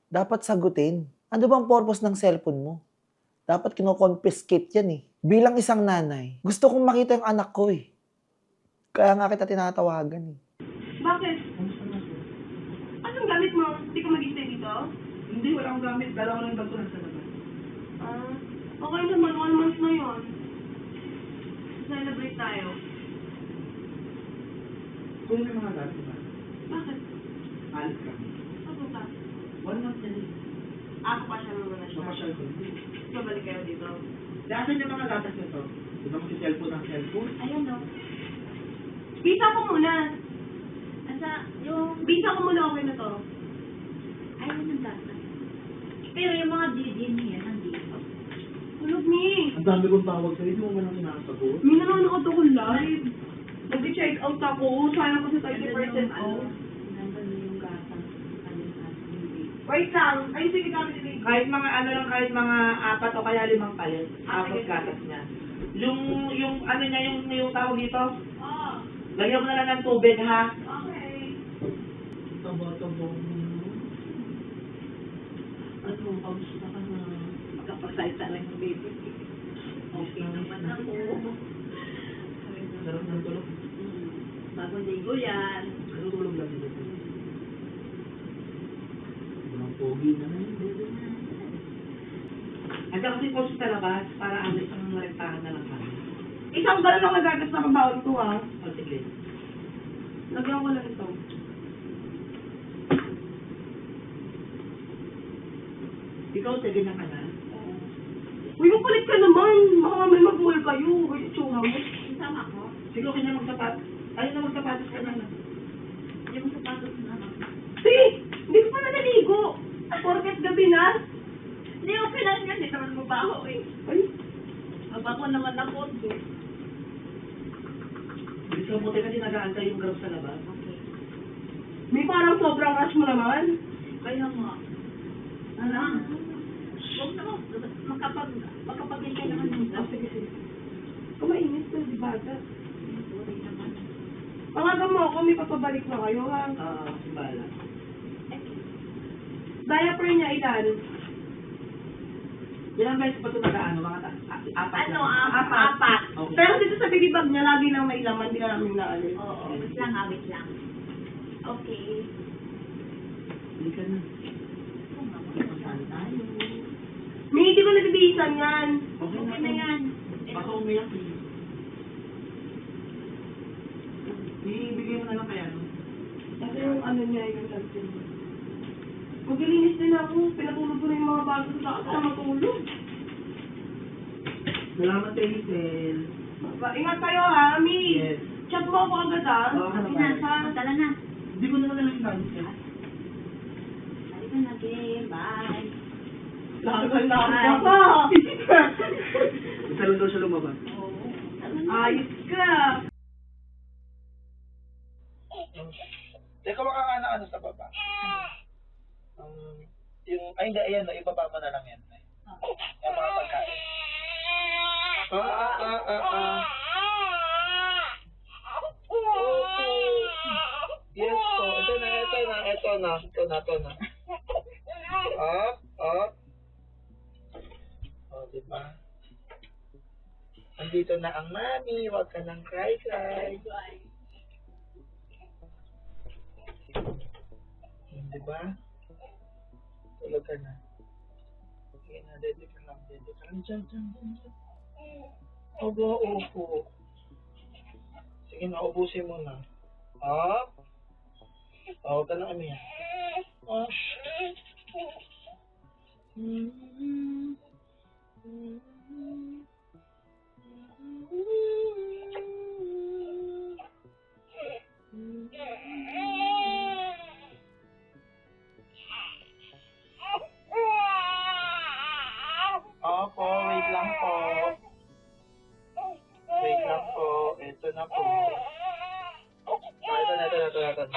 H: dapat sagutin. Ano bang purpose ng cellphone mo? Dapat kino-confiscate yan eh. Bilang isang nanay, gusto kong makita yung anak ko eh. Kaya nga kita tinatawagan eh.
G: Bakit? Anong gamit mo? Hindi ka mag-stay dito?
F: Hindi, wala akong gamit. Dala ko lang yung bag ko nasa labas.
G: Okay naman, 1 month na yun. Celebrate tayo.
F: Kung may mga gamit ba?
G: Bakit?
F: Alis kami.
G: Ano ka?
F: 1 month na rin.
G: Ako pa siya naman na siya.
F: Mapasyal ko.
G: Babalik kayo dito.
F: Nasaan yung mga gatas nito? Di ba mag-cellphone ang cellphone?
G: Ayan no. Visa ko muna. Visa ko muna, okay na to.
E: Ayaw ng data. Pero yung mga DD niya, nandito.
G: Tulog ni.
F: Ang dami kong tawag sa'yo. Hindi mo man ang sinasagot.
G: May nanonood ako live. Nag-check out ako. Sayang ko sa 30% off.
E: Nandun yung gata.
G: Wait lang. Ay, sige kami din.
I: Kahit mga ano lang, kahit mga 4 o kaya 5 palit. Tapos
G: sige.
I: gatas niya. Yung ano niya, yung tawag dito,
G: Oo.
I: lagyan mo na lang ng tubig ha.
G: Okay.
F: Taba-taba mo. Ano, kamusta ka na?
E: Magkapagsalita lang yung baby.
F: Okay naman ako. Sarap ng tulog.
E: Bagong ligo yan.
F: Ano tulog lang dito? Walang pogi na yun.
I: Andiyan kasi po sa labas para ano isang rektahan na lang kami.
G: Isang galon lang nagagas na kabawal ko ha.
I: O sige.
G: Lagyan ko lang ito.
I: Ikaw, sige na ka na.
G: Uy, mapalit ka naman. Baka may mag-mall kayo. Uy, tsura mo.
E: Sama ko.
I: Sige, okay na magsapat. Ayun na magsapatos ka na.
E: Yung sapatos na anak.
G: Sige! Hindi ko pa na naligo. Porket gabi na.
E: Hindi, okay lang yan. Hindi naman mabaho eh.
G: Ay,
E: Mabaho naman ako.
I: Bilis ka buti kasi nag-aantay yung grab sa labas.
G: may parang sobrang rush mo naman.
E: Kaya nga. Ano? Huwag na makapag-intay naman yung
G: Sige, sige. Kumainit ko, di bata.
E: Sorry naman.
G: Pangagan mo ako, may papabalik na kayo ha.
I: Si Bala.
G: Diaper niya ilan?
I: Ilang beses pa ito nag-ano? Mga 4
E: Ano,
I: lang.
E: apat.
I: Okay.
G: Pero dito sa biggy bag niya, lagi nang may laman, di na namin naalis.
E: Oo, wait lang, wait lang. Okay.
I: Hindi ka na.
E: Kung makapagpasal tayo.
G: May hindi ko natibihisan yan.
I: Okay
E: Okay na yan.
I: Baka umiyak eh. Ibigay mo na lang kaya, no?
G: Kasi yung ano niya, yung lansin niya. Maglilinis din ako. Pinatulog ko na yung mga bago sa taas na matulog.
I: Salamat kay Hazel.
G: Ingat kayo ha, Mi.
I: Yes.
G: Chat mo ako agad ha.
I: Oo, ano ba?
G: Ha?
E: Tala na.
I: Hindi ko naman nalang gamit ka.
E: Halika na, game. Bye.
G: Lakad ka.
I: Isa lang daw siya lumabas.
E: Oo.
G: Ayos ka.
I: Teka, makakana ano sa baba? Ay hindi, ayan, ibaba mo na lang yan. Yung mga pagkain. Yes po, ito na. Up. O, diba? Andito na ang mami, huwag ka nang cry. Diba? Tulog ka na. Sige na, dede ka lang. Diyan. Opo. Sige na, ubusin mo na. Up. Huwag ka nang umiyak. Opo, wait lang po. Ito na po. Ito na. Ito na.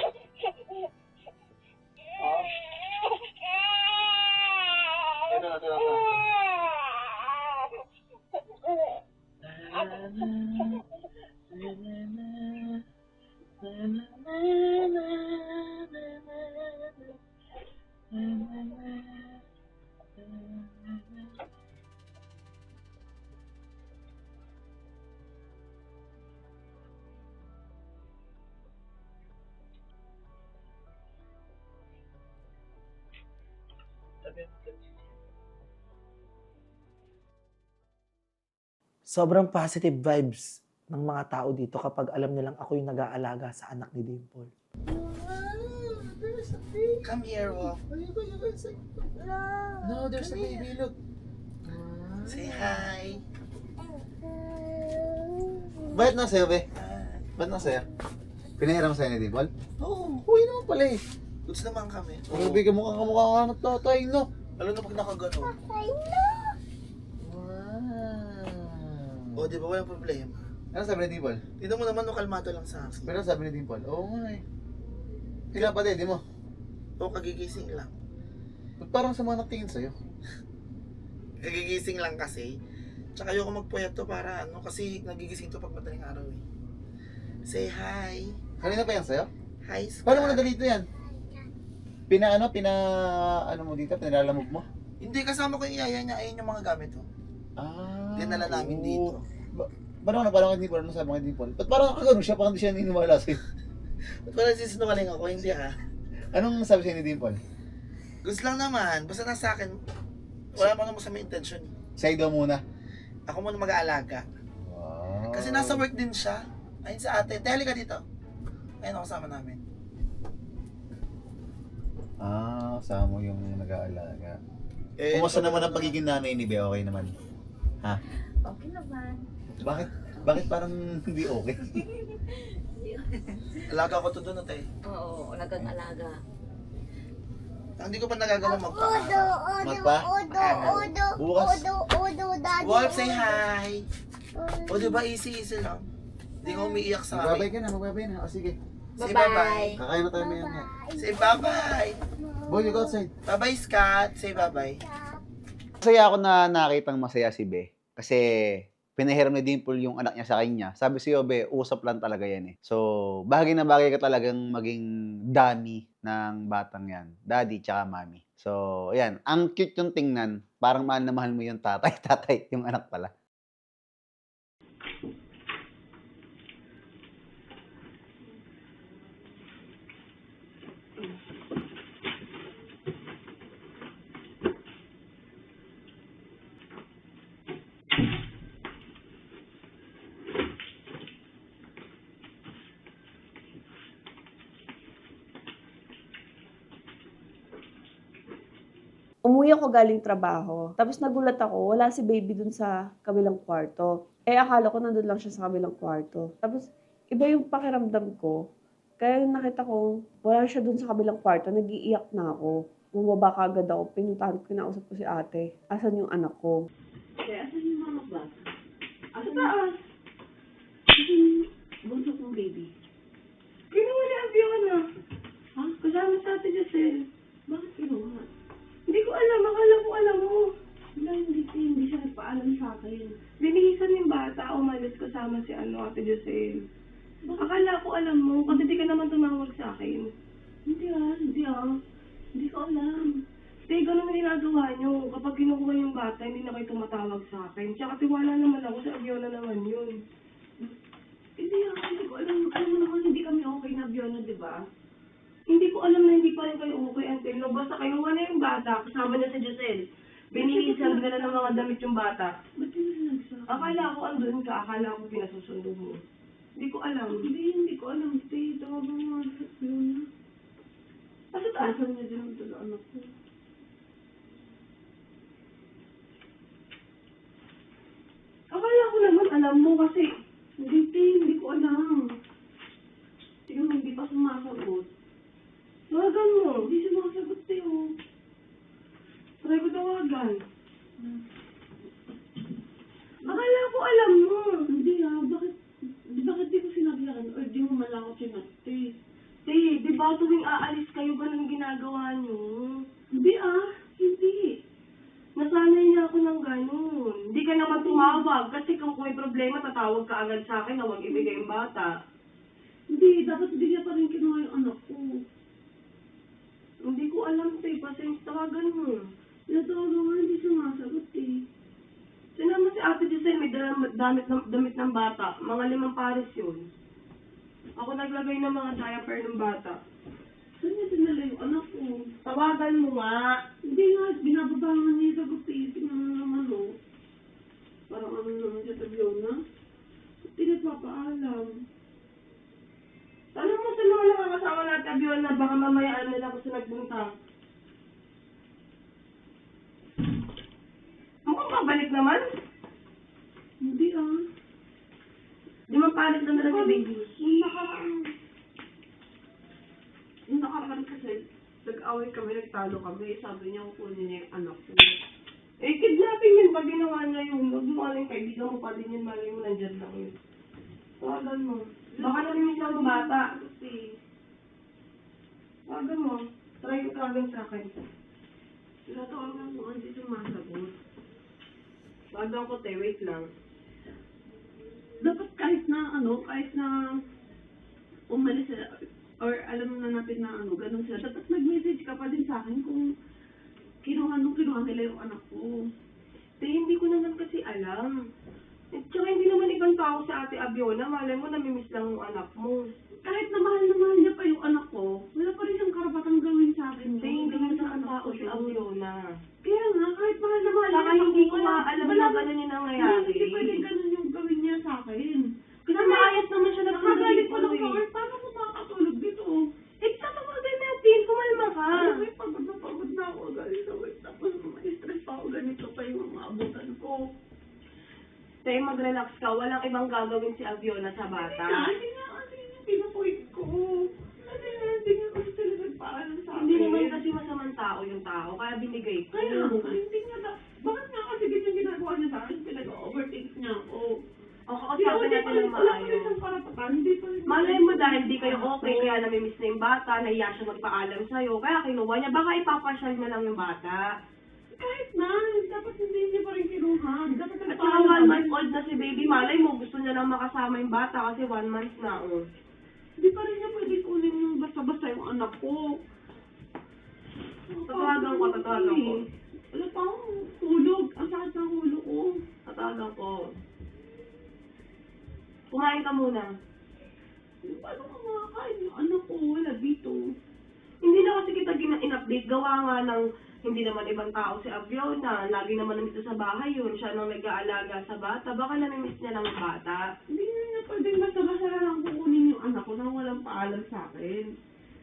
H: Sobrang positive vibes ng mga tao dito kapag alam nilang ako yung nag-aalaga sa anak ni Dimple.
I: Come here, Wolf. No, there's a baby. Look. Say hi.
C: Bakit nasa'yo, be? Ba't nasa'yo? Pinahiram sa'yo ni Dimple?
I: Oo.
C: Uy naman pala eh.
I: Goods naman kami.
C: Grabe ka kamukha ka ng tatay, no?
I: Lalo na pag nakaganon. O, di ba walang problema?
C: Ano sabi ni Dimple?
I: Tignan mo naman, no, kalmado lang sa akin.
C: Pero sabi ni Dimple, oo nga eh. Kailan pa din, di mo?
I: O, kagigising lang.
C: Ba't parang sama nagtingin sa'yo?
I: Kagigising lang kasi. Tsaka ayoko magpuyat to para kasi nagigising to pag madaling araw eh. Say hi.
C: Kanina pa yan sa'yo?
I: Hi, Scott.
C: Paano mo nadalito yan? Ano mo dito? Pinalamog mo?
I: Hindi, kasama ko yung yaya niya. Ayun yung mga gamit to. Dinala namin
C: oo.
I: dito.
C: Parang kay Dimple? Ano sabi mo kay Dimple? Ba't parang nakagano siya? Parang hindi siya niniwala sa'yo.
I: Ba't pala sisinungaling ako? Hindi ha.
C: Anong sabi sa'yo ni Dimple?
I: Gusto lang naman. Basta nasa akin, wala pa naman sa may intention.
C: Sa'yo daw muna.
I: Ako muna mag-aalaga.
C: Wow.
I: Kasi nasa work din siya. Ayun sa ate. Dahil ka dito. Ayun ako kasama namin.
C: Kasama mo yung nag-aalaga.
I: Eh,
C: Kumusta naman ang pagiging nanay ni Be? Okay naman? Ha?
E: Okay naman.
C: Bakit parang hindi okay?
I: Alaga ko to doon, ate.
E: Oo, alagang-alaga.
I: Hindi ko pa nagagawa magpa.
C: Magpa? Bukas?
I: Wolf, say hi! O, diba easy lang? Hindi ka umiiyak sa
C: Magbabay
I: akin.
C: ka na. O sige.
I: Say bye-bye.
C: Kakain na tayo maya.
I: Say bye-bye.
C: Boy, you go outside.
I: Bye-bye, Scott. Say bye-bye.
C: Masaya ako na nakitang masaya si Be. Kasi pinahiram ni Dimple yung anak niya sa kanya. Sabi siyo, Be, usap lang talaga yan eh. So, bagay na bagay ka talagang maging daddy ng batang yan. Daddy tsaka mommy. So, ayan. Ang cute yung tingnan. Parang mahal na mahal mo yung tatay. Tatay, yung anak pala.
K: Umuwi ako galing trabaho. Tapos nagulat ako, wala si baby dun sa kabilang kwarto. Akala ko nandun lang siya sa kabilang kwarto. Tapos iba yung pakiramdam ko. Kaya nakita ko, wala siya dun sa kabilang kwarto, nag-iiyak na ako. Bumaba ka agad ako, pinuntahan ko, kinausap ko si ate. Asan yung anak ko? Asan yung mama ba? Asan taas? Asan yung bunso kong baby? Kinuha niya ang Fiona. Ha? Kasama sa ate Giselle. Bakit kinuha? Hindi ko
G: Ate Josel. Akala ko alam mo, kasi di ka naman tumawag sa akin. Hindi Hindi ko alam. Kasi ganun ang ginagawa nyo. Kapag kinukuha yung bata, hindi na kayo tumatawag sa akin. Tsaka tiwala naman ako sa Abiona naman yun. Hindi ko alam. Alam mo naman, hindi kami okay na Abiona, di ba? Hindi ko alam na hindi pa rin kayo okay until no. Basta kinuha na yung bata, kasama niya si Giselle. Binihisan nila ng mga damit yung bata. Ba't yun nagsabi? Akala ko andun ka, akala ko pinasusundo mo. Hindi ko alam. Hindi ko alam. Stay, tawag mo nga sa Abiona. Kasi taasan niya din ang anak ko. Akala ko naman alam mo kasi hindi ko alam. Tingnan mo, hindi pa sumasagot. Tawagan mo. Hindi sumasagot tayo. Try ko tawagan. Akala ko alam mo. Hindi bakit di ko sinabihan? Or di mo malakot sinati? Di ba tuwing aalis kayo, ganun ginagawa niyo? Hindi. Nasanay niya ako ng ganun. Hindi ka naman tumawag kasi kung may problema, tatawag ka agad sa akin na huwag ibigay yung bata. Hindi, dapat hindi niya pa rin kinuha yung anak ko. Hindi ko alam, pasensya, tawagan mo. Tinatawagan mo, hindi sumasagot Sinama si Ate Giselle, may damit ng bata. Mga 5 pares yun. Ako naglagay ng mga diaper ng bata. Saan niya dinala yung anak ko? Tawagan mo nga. Hindi nga, binababangan niya sa gusti. Tingnan mo naman, Parang ano naman siya Abiona. Hindi nagpapaalam. Tanong mo sa mga nakakasama natin, Abiona, baka mamayaan nila ako sa nagbunta. Mukhang pabalik naman. Hindi Di mapalit na nila si baby. Yung nakaraan kasi, nag-away kami, nagtalo kami. Sabi niya, kukunin niya yung anak ko. Kidnapping yun. Pag ginawa niya yun, huwag mo aling kaibigan mo pa din yun. Malay mo, nandyan lang yun. Tawagan mo. Baka nalimis lang ang bata. Tawagan mo. Try ko tawagan sa akin. Tinatawagan mo, hindi sumasagot. Tawagan ko, wait lang. Dapat kahit na umalis sila, or alam na natin na ganun sila, dapat nag-message ka pa din sa akin kung kinuha nila yung anak ko. Hindi ko naman kasi alam. Tsaka hindi naman ibang tao si Ate Abiona, malay mo namimiss lang yung anak mo. Kahit na mahal niya pa yung anak ko, wala pa rin siyang karapatang gawin sa akin. Hindi naman sa tao si Abiona. Kaya nga, kahit mahal na mahal niya, hindi ko alam na ganun yung nangyayari. Hindi pwede ganun yung gawin niya sa akin. Kasi maayos naman siya nakagalit ko lang ako. Paano ko makakatulog dito? Tatawagan natin, kumalma ka. Pagod na ako, galit ako. Tapos ma-stress pa ako, ganito pa yung maabutan ko. Mag-relax ka, walang ibang gagawin si Abiona sa bata. Hindi nga kasi yung pinupoint ko. Hindi nga kasi sila nagpaalam sa akin. Hindi naman kasi masamang tao yung tao, kaya binigay ko. Kaya hindi nga, bakit nga kasi ganyan ginagawa niya sa akin? Pinag-overthink niya ako. Sabi natin ng maayos. Malay mo dahil di kayo okay, kaya namimiss na yung bata, nahiya siya magpaalam sa'yo, kaya kinuha niya, baka ipapasyal na lang yung bata. Kahit na, dapat hindi niya pa rin kinuha. At saka 1 month old na si baby, malay mo, gusto niya lang makasama yung bata kasi 1 month na, Hindi pa rin niya pwede kunin yung basta-basta yung anak ko. Tatawagan ko. Wala pa akong hulog. Ang sakit ng hulo ko. Tatawagan ko. Kumain ka muna. Paano ka makakain yung anak ko? Wala dito. Hindi na kasi kita in-update. Gawa nga ng hindi naman ibang tao si Abiona. Lagi naman nandito sa bahay yun. Siya nang nag-aalaga sa bata. Baka namimiss niya lang ang bata. Hindi na pwedeng basta-basta na lang kukunin yung anak ko nang walang paalam sa akin.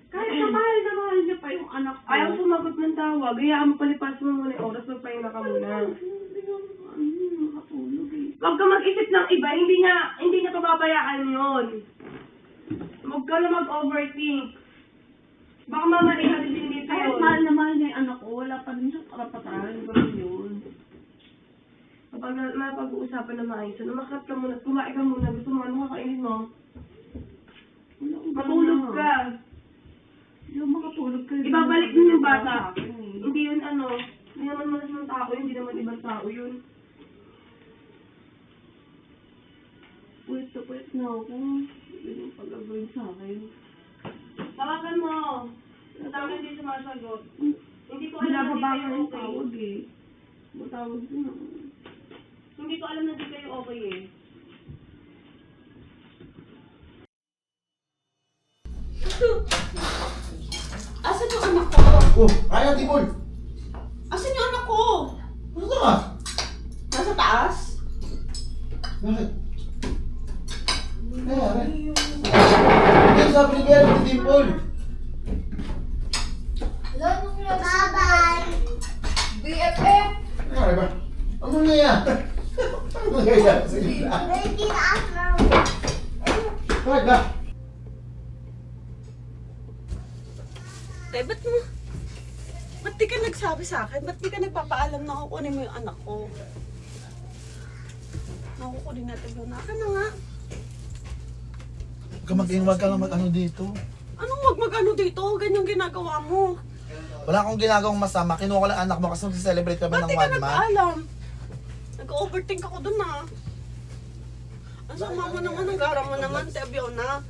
G: Kahit na mahal niya pa yung anak ko. Ayaw sumagot ng tawag. Hayaan mo palipas mo muna yung oras. Magpahinga ka muna. Hindi nga makatulog Huwag ka mag-isip ng iba. Hindi niya pababayaan yun. Huwag ka na mag-overthink. Baka mamalihan din dito yun. Kahit mahal na mahal niya yung anak ko, wala pa rin siyang karapatan. Gawin yun. Kapag napag-uusapan na maayos, makat ka muna, kumain ka muna. Gusto mo, ano kakainin mo? Matulog ka. Hindi makatulog ka. Ibabalik mo yung bata. Hindi yun hindi naman malas ng tao, hindi naman ibang tao yun. Pwede
K: Umalis na ako. Hindi mo pag-avoid sa akin.
G: Tawagan mo. Ang dami hindi sumasagot. Hindi ko alam na di
K: Binababa
G: kayo
K: ka ng
G: okay.
K: tawag eh. Matawag din ako.
G: Hindi ko alam na di kayo okay eh.
A: Asan yung anak ko?
F: Oh, kaya, Dimol!
A: Asan yung anak ko?
F: Ano ka?
A: Nasa taas?
F: Bakit? Kaya, Hindi, sabi ni Bea, ni Dimple.
B: Bye-bye! BFF!
F: Kaya ba? Ano nga yan? Ano nga yan? Sige na. Bakit ba?
A: Tay, ba't di ka nagsabi sa akin? Ba't di ka nagpapaalam na kukunin mo yung anak ko? Nakukunin natin yun. Naka na nga.
H: Wag ka lang mag-ano dito.
A: Anong wag mag-ano dito? Ganyang ginagawa mo.
H: Wala akong ginagawang masama. Kinuha ko lang anak mo kasi mag-celebrate kami
A: Ba't
H: ng
A: di ka
H: 1 month.
A: nagpaalam? Nag-overthink ako dun ah. Ang sama mo naman, ang gara mo naman, Tebiona.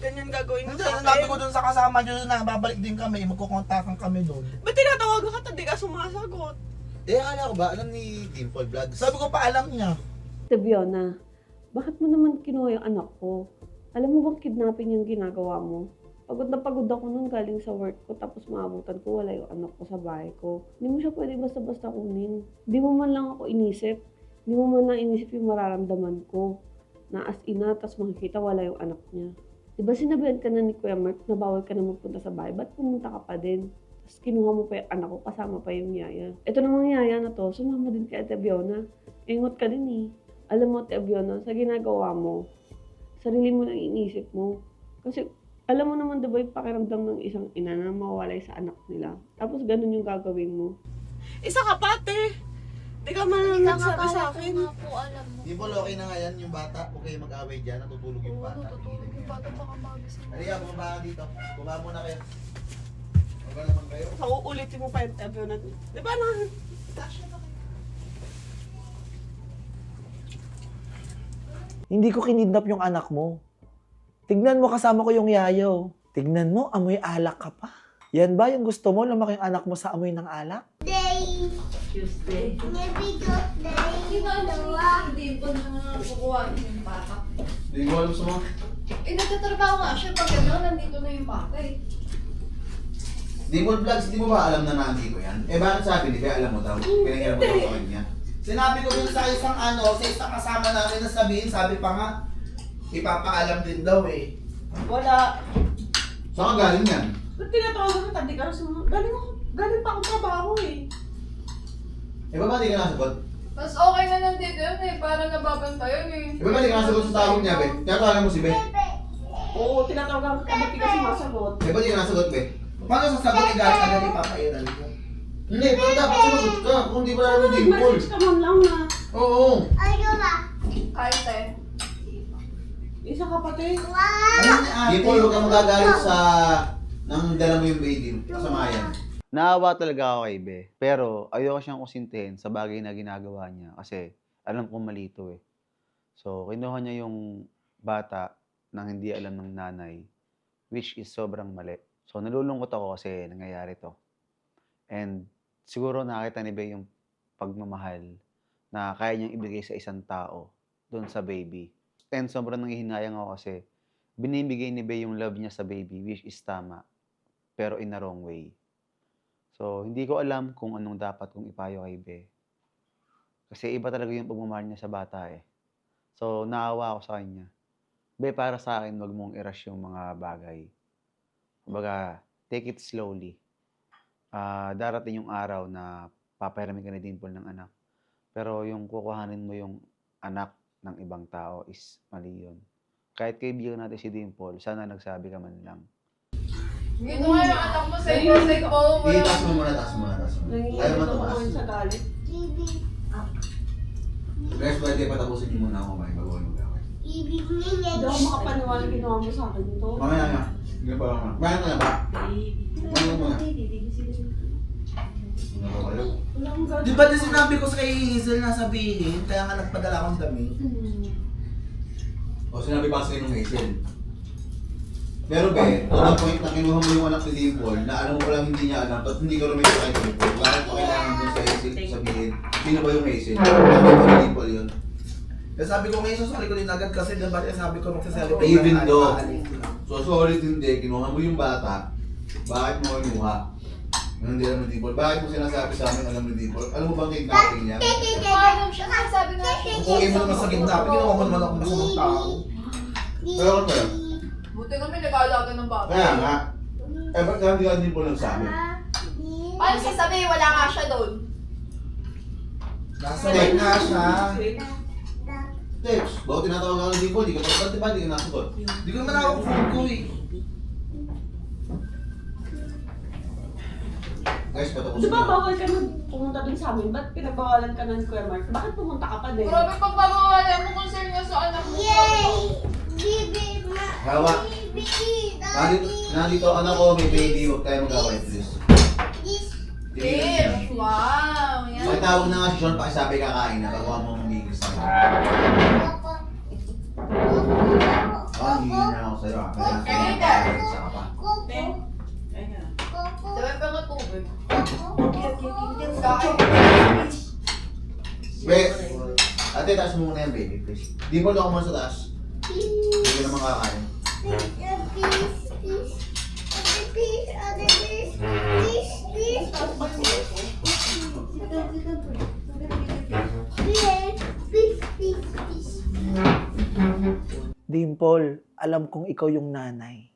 A: Ganyan gagawin mo
H: Hindi,
A: sa
H: sinabi ko
A: akin.
H: dun sa kasama nyo na babalik din kami. Magkukontakan kami dun.
A: Ba't tinatawagan ka at di ka sumasagot?
F: Akala ko ba? Alam ni Dimple Vlogs.
H: Sabi ko pa alam niya.
K: Tebiona, bakit mo naman kinuha yung anak ko? Alam mo bang kidnapping yung ginagawa mo? Pagod na pagod ako nun galing sa work ko tapos maabutan ko wala yung anak ko sa bahay ko. Hindi mo siya pwede basta-basta kunin. Hindi mo man lang ako inisip. Hindi mo man lang inisip yung mararamdaman ko. Na as ina, tapos makikita wala yung anak niya. Diba sinabihan ka na ni Kuya Mark na bawal ka na magpunta sa bahay? Ba't pumunta ka pa din? Tapos kinuha mo pa yung anak ko, kasama pa yung yaya. Ito namang yaya na to, sumama din kay Ate Biona. Ingot ka din eh. Alam mo, Ate Biona, sa ginagawa mo, sarili mo lang inisip mo. Kasi alam mo naman diba yung pakiramdam ng isang ina na mawalay sa anak nila. Tapos ganun yung gagawin mo.
A: Isa ka pate! Di ka man nagsabi sa akin.
B: po, alam mo.
F: Dimple, okay na nga yan. Yung bata, okay mag-away dyan. Natutulog yung bata.
B: Tutulog yung bata baka magising.
F: Halika, bumaba ka dito. Bumaba muna kayo. Bumaba naman kayo.
A: So, uulitin mo pa yung Tebiona. Di ba na?
H: Hindi ko kinidnap yung anak mo. Tignan mo kasama ko yung yayaw. Tignan mo, amoy alak ka pa. Yan ba yung gusto mo, lumaki yung anak mo sa amoy ng alak?
A: Tuesday.
B: Hindi ba hindi po na kukuha yung bata?
F: Hindi ko alam sa mga.
B: Nagtatrabaho nga siya pag gano'n, nandito na yung bata eh.
F: Dimple Vlogs, di mo ba alam na nandito yan? Bakit sabi ni Bea, alam mo daw? Pinangyari mo daw sa kanya. Sinabi ko din sa isang sa isang kasama namin na sabihin, sabi pa nga, ipapaalam din daw eh.
A: Wala.
F: Saan ka galing yan?
A: Ba't tinatawagan ka? Di ka sumunod. Galing pa ako trabaho eh.
F: Ba di ka nasagot?
B: Mas okay na nandito yun eh, para nababantayan eh.
F: Ba di ka nasagot sa tawag niya, Be? Tinatawagan mo si Be?
A: Oo, tinatawagan ka. Ba't di ka sumasagot?
F: Ba di ka nasagot, Be? Paano sasagot ni Gary agad ipapairal ko? Hindi, pero dapat sumagot ka. Kung di ba namin Dimple.
A: Message ka man lang na.
F: Oo.
B: Kahit eh.
A: Isa ka pati.
F: Dimple, huwag kang magagalit sa nang dala mo yung baby. Kasama yan.
L: Naawa talaga ako kay Be. Pero ayoko siyang kusintihin sa bagay na ginagawa niya kasi alam kong mali ito eh. So, kinuha niya yung bata nang hindi alam ng nanay, which is sobrang mali. So, nalulungkot ako kasi nangyayari to. And siguro nakita ni Be yung pagmamahal na kaya niyang ibigay sa isang tao doon sa baby. And sobrang nanghihinayang ako kasi binibigay ni Be yung love niya sa baby, which is tama, pero in the wrong way. So, hindi ko alam kung anong dapat kong ipayo kay Be. Kasi iba talaga yung pagmamahal niya sa bata eh. So, naawa ako sa kanya. Be, para sa akin, wag mong i-rush yung mga bagay. Kumbaga, take it slowly. Darating yung araw na papahiramin ka ni Dimple ng anak. Pero yung kukuhanin mo yung anak ng ibang tao is mali yun. Kahit kaibigan natin si Dimple, sana nagsabi ka man lang.
B: Gito nga yung anak mo sa iyo, sa ko.
F: Taas mo muna, taas mo muna, taas mo muna. Ayaw mo tumaas.
A: Nanginginig sa galit.
F: Guys, pwede patapusin niyo muna ako may bago yung gawin.
A: Hindi ako makapaniwala ginawa mo sa akin to.
F: Mamaya nga. Hindi pa lang. Kaya na ba? Ano muna?
I: Di ba din sinabi ko sa kay Hazel na sabihin, kaya nga nagpadala akong damit?
C: O sinabi pa sa'yo ng Hazel. Pero be, to the point na kinuha mo yung anak ni Dimple na alam mo palang hindi niya alam, at hindi ka rumito kay Dimple. Bakit pa kailangan mo sa Hazel sabihin, sino ba yung Hazel? Sabi ko ni Dimple yun.
F: Kaya sabi ko ngayon, susuli ko din agad kasi diba sabi ko magsa-celebrate
C: Even
F: ng
C: though,
F: alis.
C: so solid hindi, kinuha mo yung bata, bakit mo kinuha? Yung hindi alam ni Dimple. Bakit mo sinasabi sa amin alam ni Dimple? Alam mo bang kidnapping niya?
B: Alam siya, sabi nga siya.
F: Kukuin mo naman sa gitna, ginawa mo naman ako masamang tao.
C: Pero ano ba?
B: Buti kami nag-aalaga ng bata.
C: Kaya nga, eh ba't hindi ka Dimple nagsabi?
B: Paano sasabi, wala nga siya doon.
F: Nasa line nga siya.
C: Text, bago tinatawag ako ng Dimple, di ka pa, di ba di ka nasagot?
F: Hindi ko naman ako phone ko eh.
C: Guys, patapusin
A: Di ba
C: niyo.
A: bawal ka na pumunta dun sa amin? Ba't pinagbawalan ka ng Kuya Mark? Bakit pumunta ka pa din?
B: Grabe pagpapawala mo concern niya sa anak mo.
C: Hawa. Nandito anak ko, may baby, huwag tayo mag-away, please.
B: Bitch, wow. Yan.
C: May tawag na nga si Sean, pakisabi kakain na, bago mo mamigil sa akin. Hindi na ako sa'yo, kaya isa ka pa.
B: Sabi pa nga tubig.
C: Be, ate, taas mo muna yan, baby, please. Di mo ako muna sa taas. Hindi ka naman kakain.
H: Dimple, alam kong ikaw yung nanay.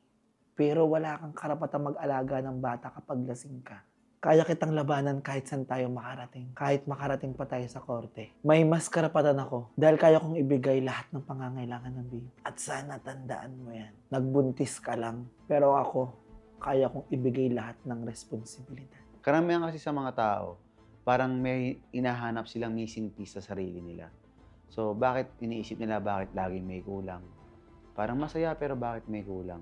H: Pero wala kang karapatang mag-alaga ng bata kapag lasing ka. Kaya kitang labanan kahit saan tayo makarating. Kahit makarating pa tayo sa korte. May mas karapatan ako dahil kaya kong ibigay lahat ng pangangailangan ng baby. At sana tandaan mo yan. Nagbuntis ka lang. Pero ako, kaya kong ibigay lahat ng responsibilidad.
L: Karamihan kasi sa mga tao, parang may inahanap silang missing piece sa sarili nila. So, bakit iniisip nila bakit laging may kulang? Parang masaya pero bakit may kulang?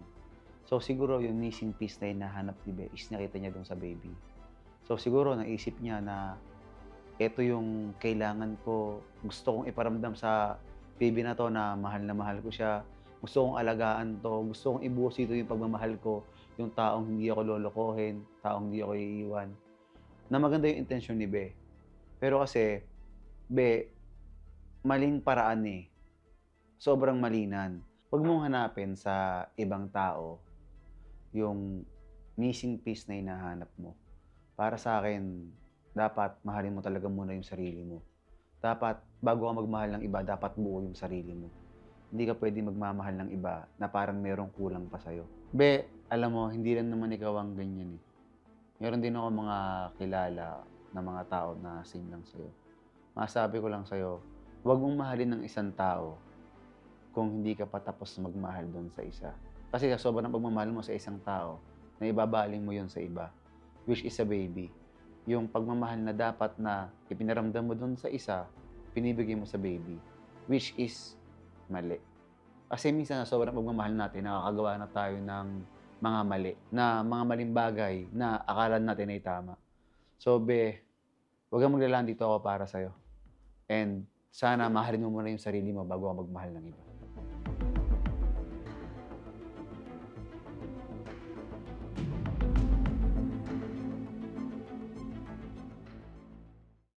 L: So, siguro yung missing piece na hinahanap ni Be is nakita niya doon sa baby. So, siguro naisip niya na ito yung kailangan ko, gusto kong iparamdam sa baby na to na mahal ko siya. Gusto kong alagaan to, gusto kong ibuhos ito yung pagmamahal ko, yung taong hindi ako lolokohin, taong hindi ako iiwan. Na maganda yung intensyon ni Be. Pero kasi, Be, maling paraan eh. Sobrang malinan. Huwag mong hanapin sa ibang tao yung missing piece na hinahanap mo. Para sa akin, dapat mahalin mo talaga muna yung sarili mo. Dapat, bago ka magmahal ng iba, dapat buo yung sarili mo. Hindi ka pwede magmamahal ng iba na parang merong kulang pa sa'yo. Be, alam mo, hindi lang naman ikaw ang ganyan eh. Meron din ako mga kilala na mga tao na same lang sa'yo. Masabi ko lang sa'yo, huwag mong mahalin ng isang tao kung hindi ka pa tapos magmahal doon sa isa. Kasi sa sobrang pagmamahal mo sa isang tao, na ibabaling mo yun sa iba, which is a baby. Yung pagmamahal na dapat na ipinaramdam mo doon sa isa, pinibigay mo sa baby, which is mali. Kasi minsan na sobrang pagmamahal natin, nakakagawa na tayo ng mga mali, na mga maling bagay na akala natin ay tama. So, Be, huwag kang maglalaan dito ako para sa'yo. And sana mahalin mo muna yung sarili mo bago ka magmahal ng iba.